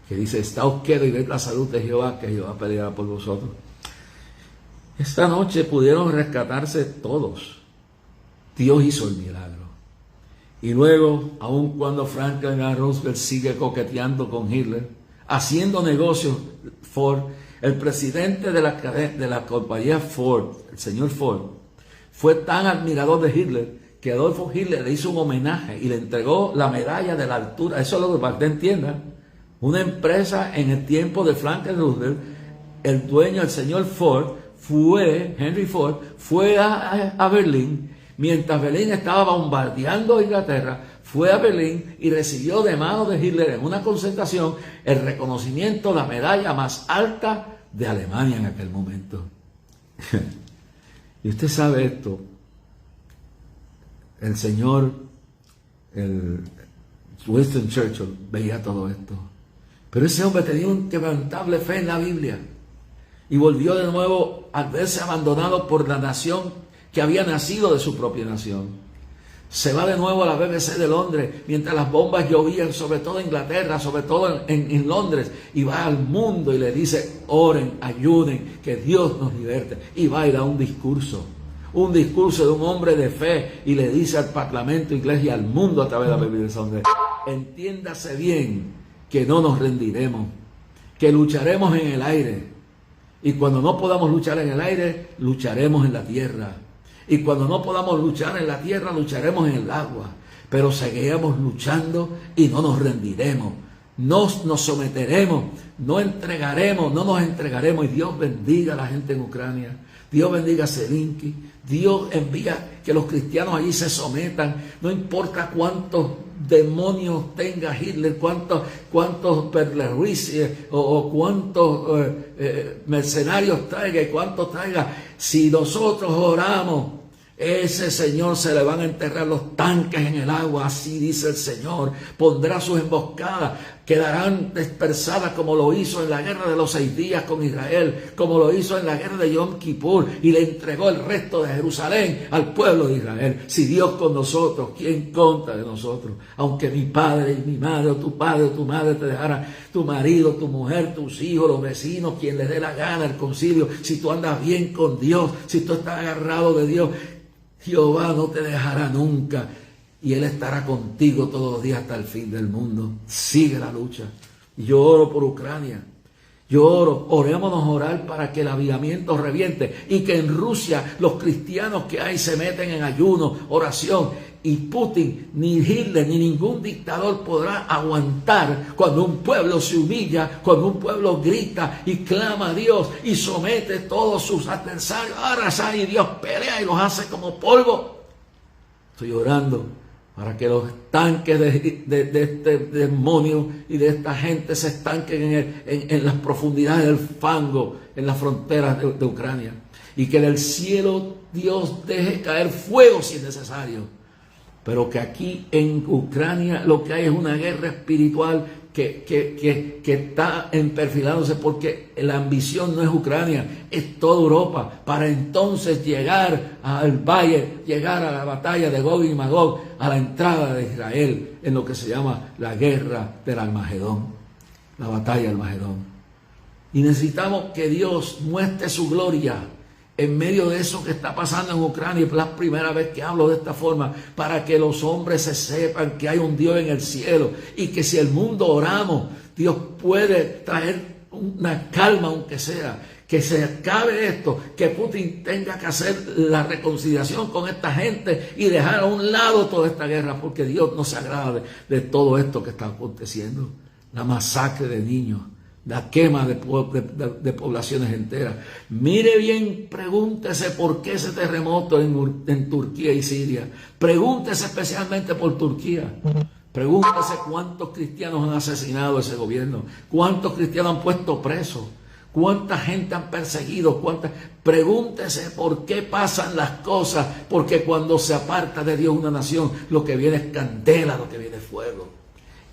que dice: estáos quietos y ved la salud de Jehová, que Jehová peleará por vosotros. Esta noche pudieron rescatarse todos. Dios hizo el milagro. Y luego, aun cuando Franklin A. Roosevelt sigue coqueteando con Hitler, haciendo negocios, Ford, el presidente de la compañía Ford, el señor Ford, fue tan admirador de Hitler que Adolfo Hitler le hizo un homenaje y le entregó la medalla de la altura. Eso es lo que para que usted entienda. Una empresa en el tiempo de Franklin Roosevelt, el dueño, el señor Ford, Henry Ford, fue a Berlín, mientras Berlín estaba bombardeando Inglaterra, fue a Berlín y recibió de manos de Hitler en una concentración el reconocimiento, la medalla más alta de Alemania en aquel momento. Y usted sabe esto, el señor Winston Churchill veía todo esto, pero ese hombre tenía un quebrantable fe en la Biblia y volvió de nuevo a verse abandonado por la nación que había nacido de su propia nación. Se va de nuevo a la BBC de Londres mientras las bombas llovían sobre todo en Inglaterra, sobre todo en Londres, y va al mundo y le dice: oren, ayuden, que Dios nos liberte. Y va y da un discurso de un hombre de fe, y le dice al parlamento inglés y al mundo a través de la BBC: entiéndase bien que no nos rendiremos, que lucharemos en el aire, y cuando no podamos luchar en el aire, lucharemos en la tierra. Y cuando no podamos luchar en la tierra, lucharemos en el agua. Pero seguiremos luchando y no nos rendiremos. Nos someteremos, no nos entregaremos. Y Dios bendiga a la gente en Ucrania. Dios bendiga a Zelensky. Dios envía que los cristianos allí se sometan. No importa cuántos demonios tenga Hitler, cuántos perlerruises o cuántos mercenarios traiga y cuántos traiga. Si nosotros oramos, ese Señor se le van a enterrar los tanques en el agua, así dice el Señor. Pondrá sus emboscadas, quedarán dispersadas como lo hizo en la guerra de los 6 días con Israel, como lo hizo en la guerra de Yom Kippur, y le entregó el resto de Jerusalén al pueblo de Israel. Si Dios con nosotros, ¿quién contra de nosotros? Aunque mi padre y mi madre, o tu padre o tu madre te dejaran, tu marido, tu mujer, tus hijos, los vecinos, quien les dé la gana, el concilio, si tú andas bien con Dios, si tú estás agarrado de Dios, Jehová no te dejará nunca, y Él estará contigo todos los días hasta el fin del mundo. Sigue la lucha. Y yo oro por Ucrania. Orémonos a orar para que el avivamiento reviente y que en Rusia los cristianos que hay se meten en ayuno, oración. Y Putin, ni Hitler, ni ningún dictador podrá aguantar cuando un pueblo se humilla, cuando un pueblo grita y clama a Dios y somete todos sus adversarios. Ahora sale y Dios pelea y los hace como polvo. Estoy orando para que los tanques de este demonio y de esta gente se estanquen en las profundidades del fango, en las fronteras de Ucrania. Y que del cielo Dios deje caer fuego si es necesario. Pero que aquí en Ucrania lo que hay es una guerra espiritual que está perfilándose, porque la ambición no es Ucrania, es toda Europa, para entonces llegar al valle, llegar a la batalla de Gog y Magog, a la entrada de Israel en lo que se llama la guerra del Armagedón, la batalla del Armagedón. Y necesitamos que Dios muestre su gloria en medio de eso que está pasando en Ucrania. Es la primera vez que hablo de esta forma, para que los hombres se sepan que hay un Dios en el cielo y que si el mundo oramos, Dios puede traer una calma, aunque sea, que se acabe esto, que Putin tenga que hacer la reconciliación con esta gente y dejar a un lado toda esta guerra, porque Dios no se agrada de todo esto que está aconteciendo, la masacre de niños, la quema de poblaciones enteras. Mire bien, pregúntese por qué ese terremoto en Turquía y Siria. Pregúntese especialmente por Turquía. Pregúntese cuántos cristianos han asesinado ese gobierno, cuántos cristianos han puesto presos, cuánta gente han perseguido, Pregúntese por qué pasan las cosas, porque cuando se aparta de Dios una nación, lo que viene es candela, lo que viene es fuego.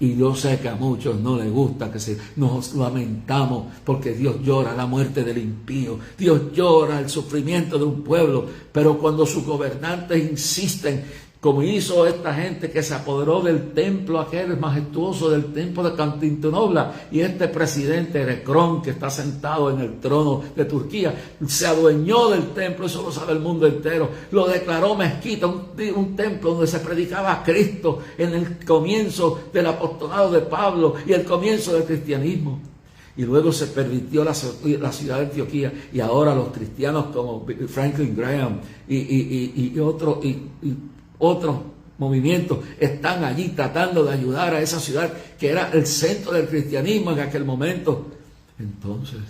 Y yo sé que a muchos no les gusta que nos lamentamos porque Dios llora la muerte del impío. Dios llora el sufrimiento de un pueblo. Pero cuando sus gobernantes insisten, como hizo esta gente que se apoderó del templo aquel majestuoso, del templo de Constantinopla, y este presidente Erecrón, que está sentado en el trono de Turquía, se adueñó del templo, eso lo sabe el mundo entero, lo declaró mezquita, un templo donde se predicaba a Cristo en el comienzo del apostolado de Pablo y el comienzo del cristianismo. Y luego se pervirtió la ciudad de Antioquía, y ahora los cristianos como Franklin Graham y otros movimientos están allí tratando de ayudar a esa ciudad que era el centro del cristianismo en aquel momento. Entonces,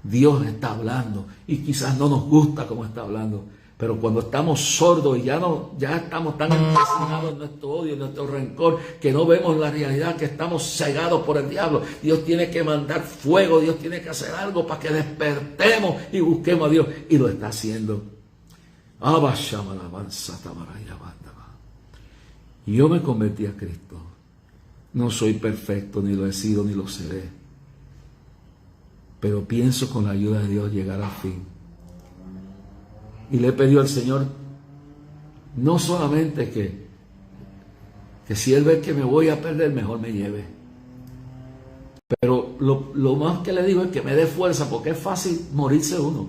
Dios está hablando y quizás no nos gusta como está hablando, pero cuando estamos sordos y ya estamos tan empecinados en nuestro odio, en nuestro rencor, que no vemos la realidad, que estamos cegados por el diablo, Dios tiene que mandar fuego, Dios tiene que hacer algo para que despertemos y busquemos a Dios, y lo está haciendo. Y yo me convertí a Cristo. No soy perfecto, ni lo he sido, ni lo seré. Pero pienso con la ayuda de Dios llegar al fin. Y le he pedido al Señor, no solamente que si Él ve que me voy a perder, mejor me lleve. Pero lo más que le digo es que me dé fuerza, porque es fácil morirse uno.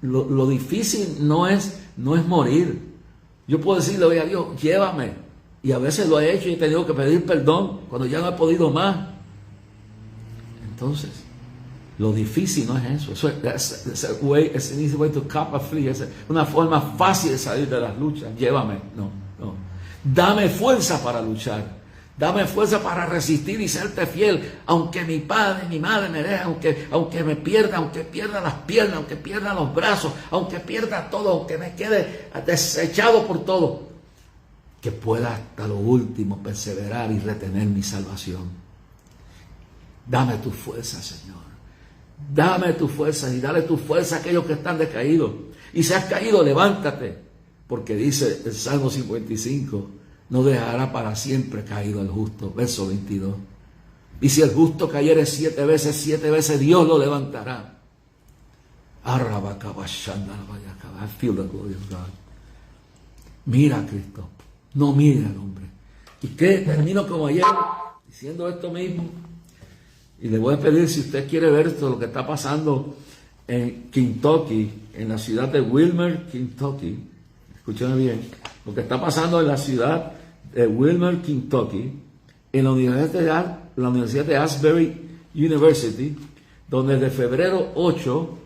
Lo difícil no es morir. Yo puedo decirle hoy a Dios, llévame. Y a veces lo he hecho y he tenido que pedir perdón cuando ya no he podido más. Entonces, lo difícil no es eso. Es an easy way to cop a flea. Es una forma fácil de salir de las luchas. Llévame. No. Dame fuerza para luchar. Dame fuerza para resistir y serte fiel, aunque mi padre y mi madre me dejen, aunque me pierda, aunque pierda las piernas, aunque pierda los brazos, aunque pierda todo, aunque me quede desechado por todo, que pueda hasta lo último perseverar y retener mi salvación. Dame tu fuerza, Señor. Dame tu fuerza y dale tu fuerza a aquellos que están decaídos. Y si has caído, levántate, porque dice el Salmo 55, no dejará para siempre caído el justo. Verso 22. Y si el justo cayere 7 veces Dios lo levantará. I feel the glory of God. Mira a Cristo, no mire al hombre. Y que termino como ayer diciendo esto mismo. Y le voy a pedir, si usted quiere ver esto, lo que está pasando en Kentucky, en la ciudad de Wilmer, Kentucky. Escúchame bien. Lo que está pasando en la ciudad de Wilmer, Kentucky, en la Universidad de Asbury University, donde desde febrero 8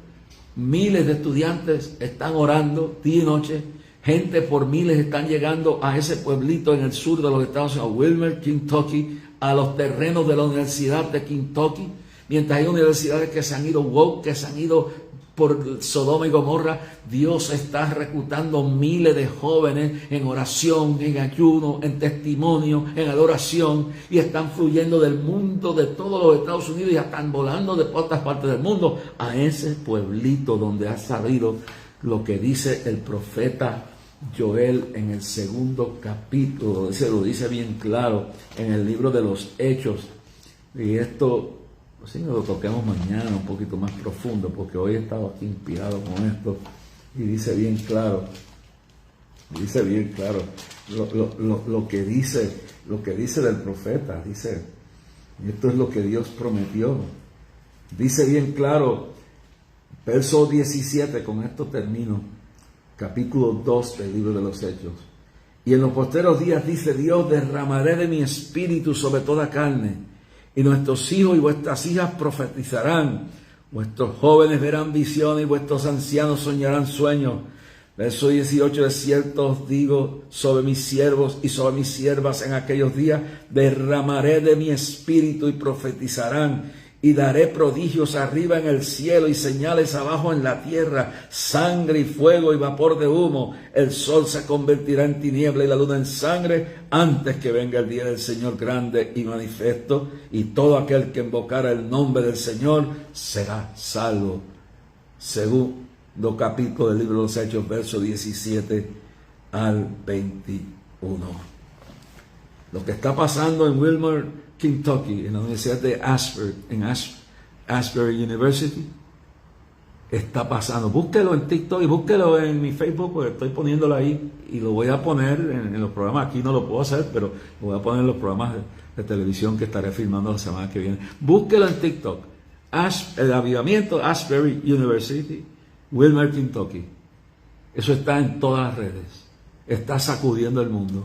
miles de estudiantes están orando día y noche. Gente por miles están llegando a ese pueblito en el sur de los Estados Unidos, Wilmer, Kentucky, a los terrenos de la Universidad de Kentucky, mientras hay universidades que se han ido woke, que se han ido por Sodoma y Gomorra. Dios está reclutando miles de jóvenes en oración, en ayuno, en testimonio, en adoración, y están fluyendo del mundo, de todos los Estados Unidos, y están volando de otras partes del mundo a ese pueblito donde ha salido lo que dice el profeta Joel en el 2 capítulo. Se lo dice bien claro en el libro de los Hechos, y esto así nos lo toquemos mañana un poquito más profundo, porque hoy he estado aquí inspirado con esto, y dice bien claro lo que dice del profeta. Dice, y esto es lo que Dios prometió, dice bien claro, verso 17, con esto termino, capítulo 2 del libro de los Hechos. Y en los posteros días, dice Dios, derramaré de mi espíritu sobre toda carne, y nuestros hijos y vuestras hijas profetizarán, vuestros jóvenes verán visiones y vuestros ancianos soñarán sueños. Verso 18, de cierto os digo, sobre mis siervos y sobre mis siervas en aquellos días derramaré de mi espíritu y profetizarán, y daré prodigios arriba en el cielo y señales abajo en la tierra, sangre y fuego y vapor de humo. El sol se convertirá en tiniebla y la luna en sangre antes que venga el día del Señor grande y manifiesto, y todo aquel que invocara el nombre del Señor será salvo. Segundo capítulo del libro de los Hechos, versos 17 al 21. Lo que está pasando en Wilmore, Kentucky, en la Universidad de Asbury University, está pasando. Búsquelo en TikTok y búsquelo en mi Facebook, porque estoy poniéndolo ahí y lo voy a poner en los programas. Aquí no lo puedo hacer, pero lo voy a poner en los programas de televisión que estaré filmando la semana que viene. Búsquelo en TikTok. El avivamiento, Asbury University, Wilmore, Kentucky. Eso está en todas las redes. Está sacudiendo el mundo.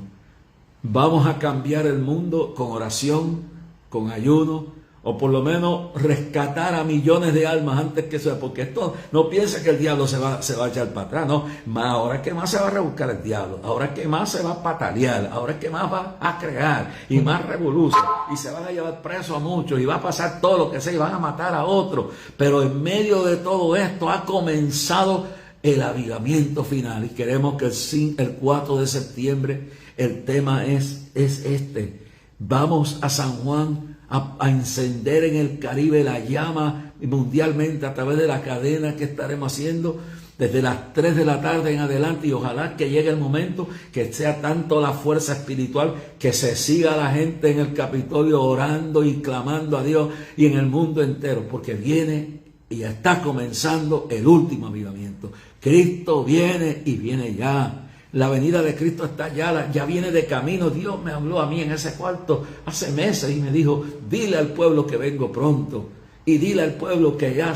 Vamos a cambiar el mundo con oración, con ayuno, o por lo menos rescatar a millones de almas antes que eso, porque esto no piensa que el diablo se va a echar para atrás, no, ahora es que más se va a rebuscar el diablo, ahora es que más se va a patalear, ahora es que más va a crear y más revoluciona y se van a llevar presos a muchos y va a pasar todo lo que sea y van a matar a otros, pero en medio de todo esto ha comenzado el avivamiento final y queremos que el 4 de septiembre el tema es este. Vamos a San Juan a encender en el Caribe la llama mundialmente a través de la cadena que estaremos haciendo desde las 3 de la tarde en adelante, y ojalá que llegue el momento que sea tanto la fuerza espiritual que se siga la gente en el Capitolio orando y clamando a Dios y en el mundo entero, porque viene y está comenzando el último avivamiento. Cristo viene y viene ya. La venida de Cristo está ya viene de camino. Dios me habló a mí en ese cuarto hace meses y me dijo, dile al pueblo que vengo pronto. Y dile al pueblo que ya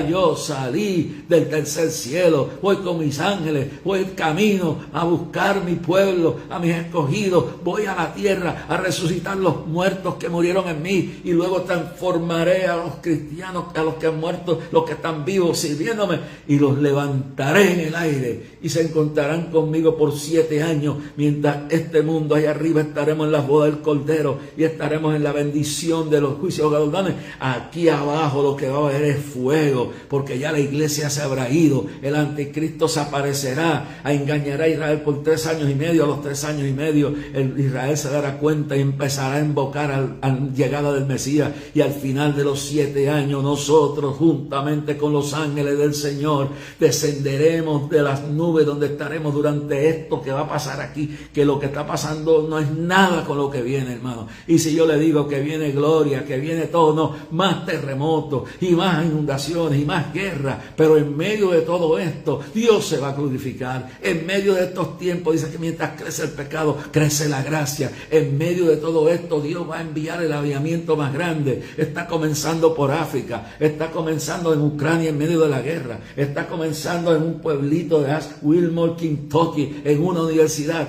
yo salí del tercer cielo, voy con mis ángeles, voy camino a buscar mi pueblo, a mis escogidos, voy a la tierra a resucitar los muertos que murieron en mí y luego transformaré a los cristianos, a los que han muerto, los que están vivos sirviéndome, y los levantaré en el aire y se encontrarán conmigo por 7 años, mientras este mundo allá arriba estaremos en las bodas del Cordero y estaremos en la bendición de los juicios galardones. Aquí abajo lo que va a haber es fuego, porque ya la iglesia se habrá ido, el anticristo se aparecerá, engañará a Israel por 3 años y medio, a los 3 años y medio Israel se dará cuenta y empezará a invocar a la llegada del Mesías, y al final de los 7 años nosotros juntamente con los ángeles del Señor descenderemos de las nubes donde estaremos durante esto que va a pasar aquí, que lo que está pasando no es nada con lo que viene, hermano. Y si yo le digo que viene gloria, que viene todo, no, más terremotos y más inundaciones y más guerra, pero en medio de todo esto Dios se va a glorificar. En medio de estos tiempos dice que mientras crece el pecado crece la gracia. En medio de todo esto Dios va a enviar el avivamiento más grande. Está comenzando por África, está comenzando en Ucrania en medio de la guerra, está comenzando en un pueblito de Wilmore, Kentucky, en una universidad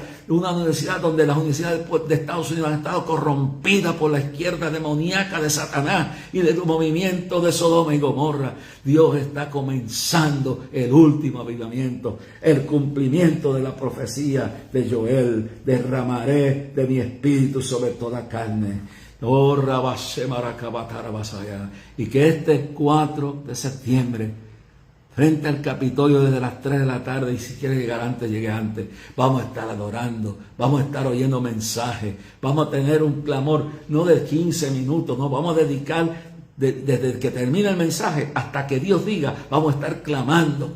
donde las universidades de Estados Unidos han estado corrompidas por la izquierda demoníaca de Satanás y del movimiento de Sodoma y Gomorra. Dios está comenzando el último avivamiento, el cumplimiento de la profecía de Joel: derramaré de mi espíritu sobre toda carne. Y que este 4 de septiembre, frente al Capitolio desde las 3 de la tarde, y si quiere llegar antes, llegue antes, vamos a estar adorando, vamos a estar oyendo mensajes, vamos a tener un clamor no de 15 minutos, no, vamos a dedicar desde que termina el mensaje hasta que Dios diga, vamos a estar clamando,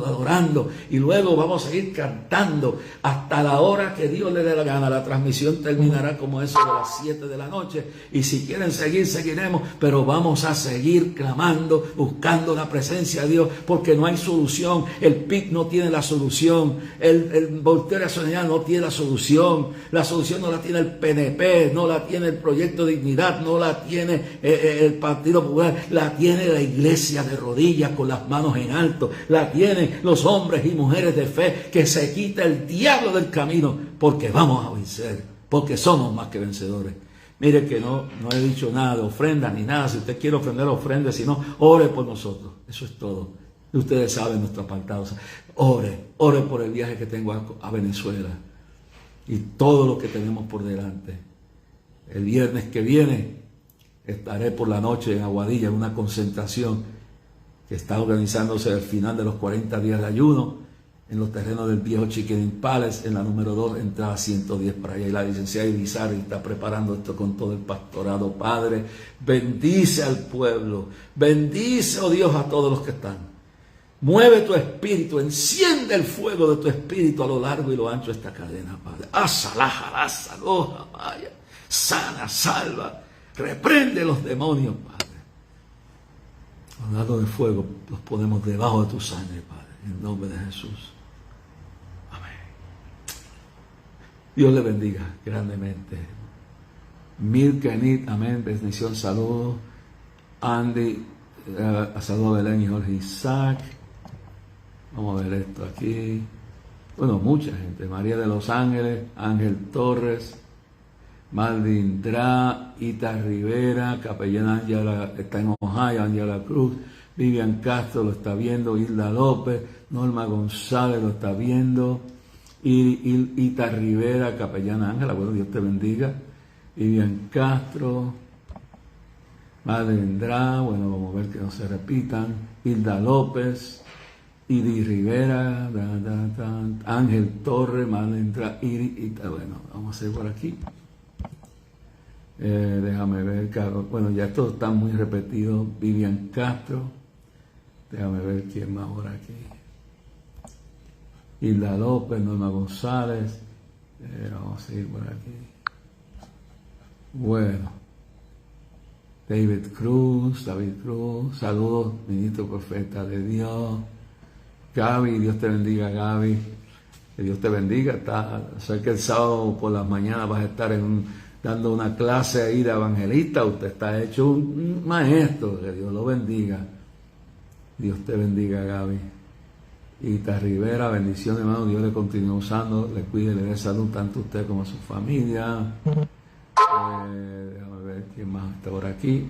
adorando, y luego vamos a seguir cantando hasta la hora que Dios le dé la gana. La transmisión terminará como eso de las 7 de la noche, y si quieren seguir, seguiremos, pero vamos a seguir clamando, buscando la presencia de Dios, porque no hay solución. El PIC no tiene la solución, el Voltaire Nacional no tiene la solución no la tiene el PNP, no la tiene el Proyecto Dignidad, no la tiene el Partido Popular, la tiene la iglesia de rodillas con las manos en alto, la tienen los hombres y mujeres de fe, que se quita el diablo del camino, porque vamos a vencer, porque somos más que vencedores. Mire que no he dicho nada de ofrenda ni nada. Si usted quiere ofrender, ofrende, si no, ore por nosotros, eso es todo. Y ustedes saben nuestro apartado. Ore por el viaje que tengo a Venezuela y todo lo que tenemos por delante. El viernes que viene estaré por la noche en Aguadilla en una concentración que está organizándose al final de los 40 días de ayuno en los terrenos del viejo Chicken Palace, en la número 2, entrada 110 para allá. Y la licenciada Irizarry está preparando esto con todo el pastorado. Padre, bendice al pueblo, bendice, oh Dios, a todos los que están. Mueve tu espíritu, enciende el fuego de tu espíritu a lo largo y lo ancho de esta cadena, Padre. Vaya. Sana, salva, reprende los demonios, Padre. Los dardos de fuego los ponemos debajo de tu sangre, Padre, en nombre de Jesús. Amén. Dios le bendiga grandemente. Mirka, Enid, amén, bendición, saludos. Andy, saludos a Belén y Jorge Isaac. Vamos a ver esto aquí. Bueno, mucha gente. María de los Ángeles, Ángel Torres, Malvin Dra, Ita Rivera, Capellana Ángela está en Ohio, Ángela Cruz, Vivian Castro lo está viendo, Hilda López, Norma González lo está viendo, Ita Rivera, Capellana Ángela, bueno, Dios te bendiga. Vivian Castro, Malvin Dra, bueno, vamos a ver que no se repitan, Hilda López, Idi Rivera, Ángel Torres, Malvin Dra, bueno, vamos a ir por aquí. Déjame ver, bueno, ya estos están muy repetidos. Vivian Castro, déjame ver quién más por aquí. Hilda López, Norma González, vamos a seguir por aquí. Bueno, David Cruz, saludos, ministro profeta de Dios. Gaby, Dios te bendiga, Gaby, que Dios te bendiga. Sé que el sábado por las mañanas vas a estar dando una clase ahí de evangelista. Usted está hecho un maestro, que Dios lo bendiga. Dios te bendiga, Gaby. Ita Rivera, bendiciones, hermano. Dios le continúe usando, le cuide, le dé salud tanto a usted como a su familia. Déjame ver quién más está por aquí.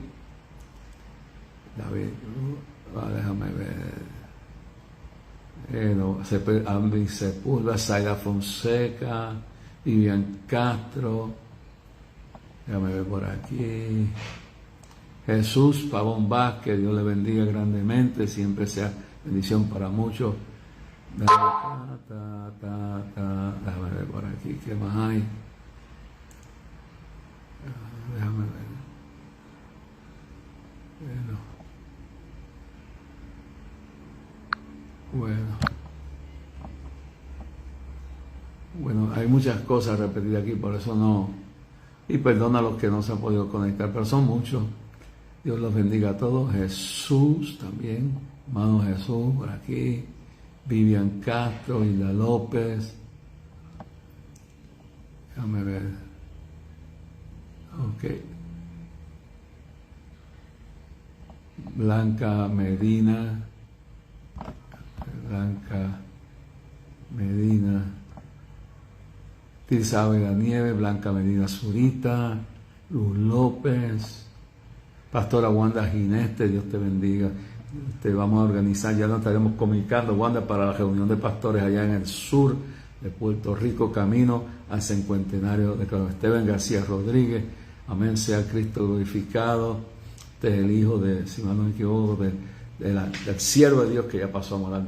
David, déjame ver. Ambi Sepúlveda, Zaida Fonseca, Vivian Castro. Déjame ver por aquí. Jesús Pavón Vázquez, Dios le bendiga grandemente, siempre sea bendición para muchos. Déjame ver por aquí, ¿qué más hay? Déjame ver. Bueno, hay muchas cosas repetidas aquí, por eso no. Y perdona a los que no se han podido conectar, pero son muchos. Dios los bendiga a todos. Jesús también, hermano Jesús, por aquí. Vivian Castro, Hilda López. Déjame ver. Ok. Blanca Medina. Tirsa Vega Nieve, Blanca Medina Zurita, Luz López, Pastora Wanda Gineste, Dios te bendiga. Te vamos a organizar, ya nos estaremos comunicando, Wanda, para la reunión de pastores allá en el sur de Puerto Rico, camino al cincuentenario de Carlos Esteban García Rodríguez. Amén, sea Cristo glorificado. Este es el hijo de, si mal no me equivoco, del siervo de Dios que ya pasó a morar,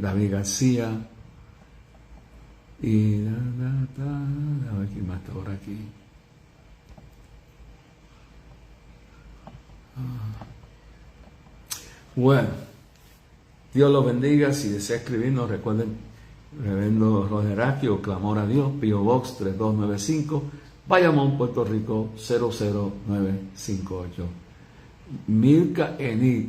David García. Y a ver quién más está por aquí. Bueno, Dios los bendiga. Si desea escribirnos, recuerden, Reverendo Roger Aki o Clamor a Dios, P.O. Box 3295, Bayamón, Puerto Rico 00958. Mirka Enid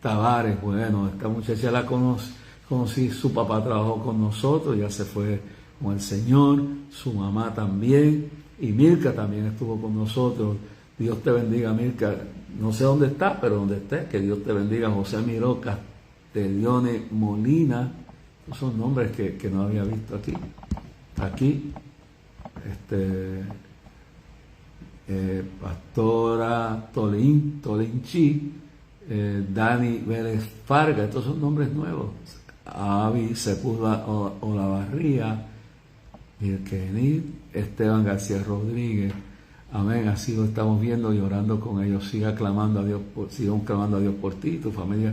Tavares, bueno, esta muchacha la conocí, su papá trabajó con nosotros, ya se fue con el Señor, su mamá también, y Mirka también estuvo con nosotros. Dios te bendiga, Mirka. No sé dónde está, pero donde esté, que Dios te bendiga. José Miró Castellone Molina, esos son nombres que no había visto aquí. Pastora Tolinchi, Dani Vélez Farga, estos son nombres nuevos. Avi Sepúlveda Olavarría, Mirkenid, Esteban García Rodríguez. Amén, así lo estamos viendo y orando con ellos. Sigan clamando a Dios por ti y tu familia.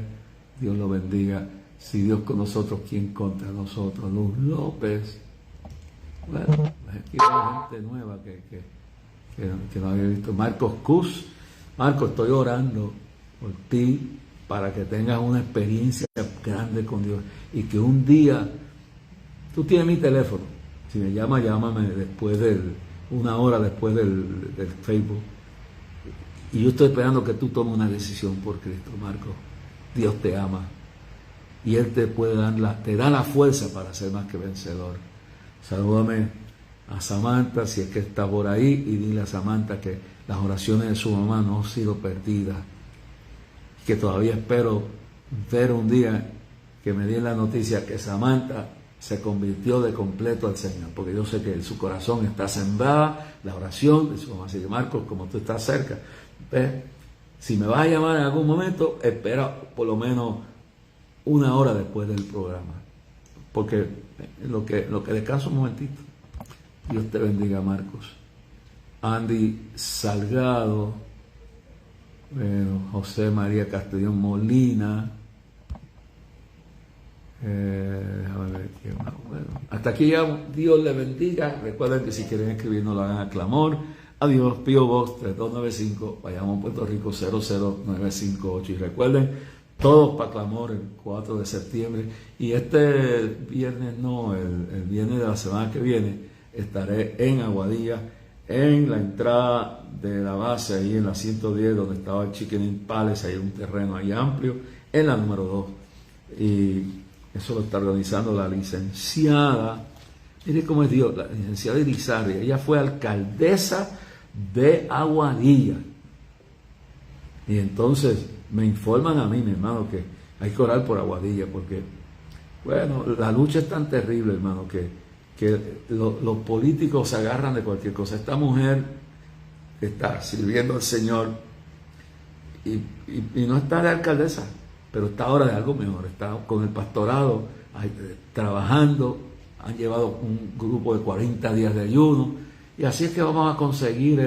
Dios lo bendiga. Si Dios con nosotros, ¿quién contra nosotros? Luz López. Bueno, aquí hay gente nueva que no había visto. Marcos Cus. Marcos, estoy orando por ti, para que tengas una experiencia grande con Dios y que un día, tú tienes mi teléfono, si me llamas, llámame después una hora después del Facebook, y yo estoy esperando que tú tomes una decisión por Cristo, Marcos. Dios te ama y Él te puede te da la fuerza para ser más que vencedor. Salúdame a Samantha si es que está por ahí, y dile a Samantha que las oraciones de su mamá no han sido perdidas, que todavía espero ver un día que me den la noticia que Samantha se convirtió de completo al Señor, porque yo sé que en su corazón está sembrada la oración de su mamá. Así que, Marcos, como tú estás cerca, si me vas a llamar en algún momento, espera por lo menos una hora después del programa, porque lo que descanso un momentito. Dios te bendiga, Marcos. Andy Salgado, José María Castellón Molina, déjame ver qué más. Bueno, hasta aquí ya. Dios le bendiga. Recuerden que si quieren escribirnos lo hagan a clamor. Adiós, P.O. Box 3295, Bayamón, Puerto Rico 00958. Y recuerden, todos para clamor el 4 de septiembre. Y este viernes no, el viernes de la semana que viene, estaré en Aguadilla, en la entrada de la base, ahí en la 110, donde estaba el Chicken Inn Palace. Hay un terreno ahí amplio, en la número 2. Y eso lo está organizando la licenciada, mire cómo es Dios, la licenciada Irizarry. Ella fue alcaldesa de Aguadilla. Y entonces me informan a mí, mi hermano, que hay que orar por Aguadilla, porque, bueno, la lucha es tan terrible, hermano, que los políticos se agarran de cualquier cosa. Esta mujer está sirviendo al Señor y no está de alcaldesa, pero está ahora de algo mejor, está con el pastorado trabajando. Han llevado un grupo de 40 días de ayuno, y así es que vamos a conseguir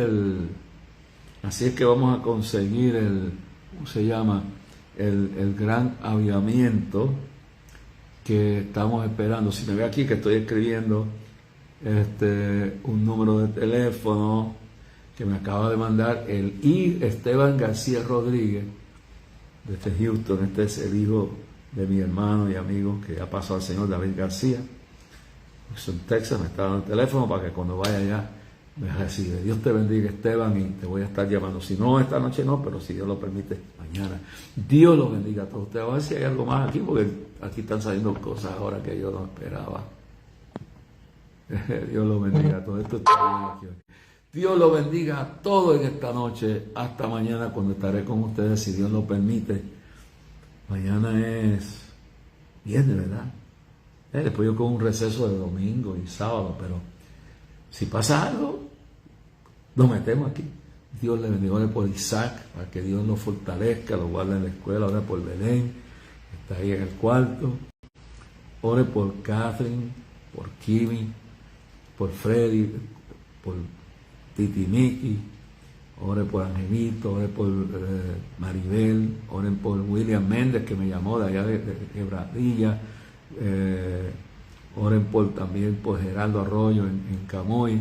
¿cómo se llama? El gran avivamiento que estamos esperando. Si me ve aquí que estoy escribiendo un número de teléfono que me acaba de mandar Esteban García Rodríguez, desde Houston. Este es el hijo de mi hermano y amigo que ha pasado al Señor, David García. En Texas me está dando el teléfono para que cuando vaya allá me recibe. Dios te bendiga, Esteban, y te voy a estar llamando. Si no esta noche no, pero si Dios lo permite, mañana. Dios los bendiga a todos ustedes. A ver si hay algo más aquí, porque aquí están saliendo cosas ahora que yo no esperaba. Dios los bendiga a todos. Esto está bien aquí hoy. Dios los bendiga a todos en esta noche. Hasta mañana, cuando estaré con ustedes, si Dios lo permite. Mañana es viernes, ¿verdad? Después yo con un receso de domingo y sábado, pero si pasa algo, nos metemos aquí. Dios le bendiga. Ore por Isaac, para que Dios lo fortalezca, lo guarde en la escuela. Ore por Belén, está ahí en el cuarto. Ore por Catherine, por Kimi, por Freddy, por Titi Miki. Ore por Angelito, ore por Maribel, oren por William Méndez, que me llamó de allá de Quebradilla. Oren también por Geraldo Arroyo en Camoy.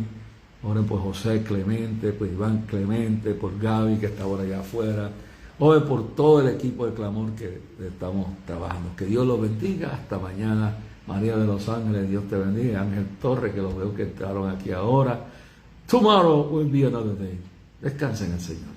Oren por José Clemente, por Iván Clemente, por Gaby, que está ahora allá afuera. Oren por todo el equipo de clamor que estamos trabajando. Que Dios los bendiga. Hasta mañana. María de los Ángeles, Dios te bendiga. Ángel Torres, que los veo que entraron aquí ahora. Tomorrow will be another day. Descansen en el Señor.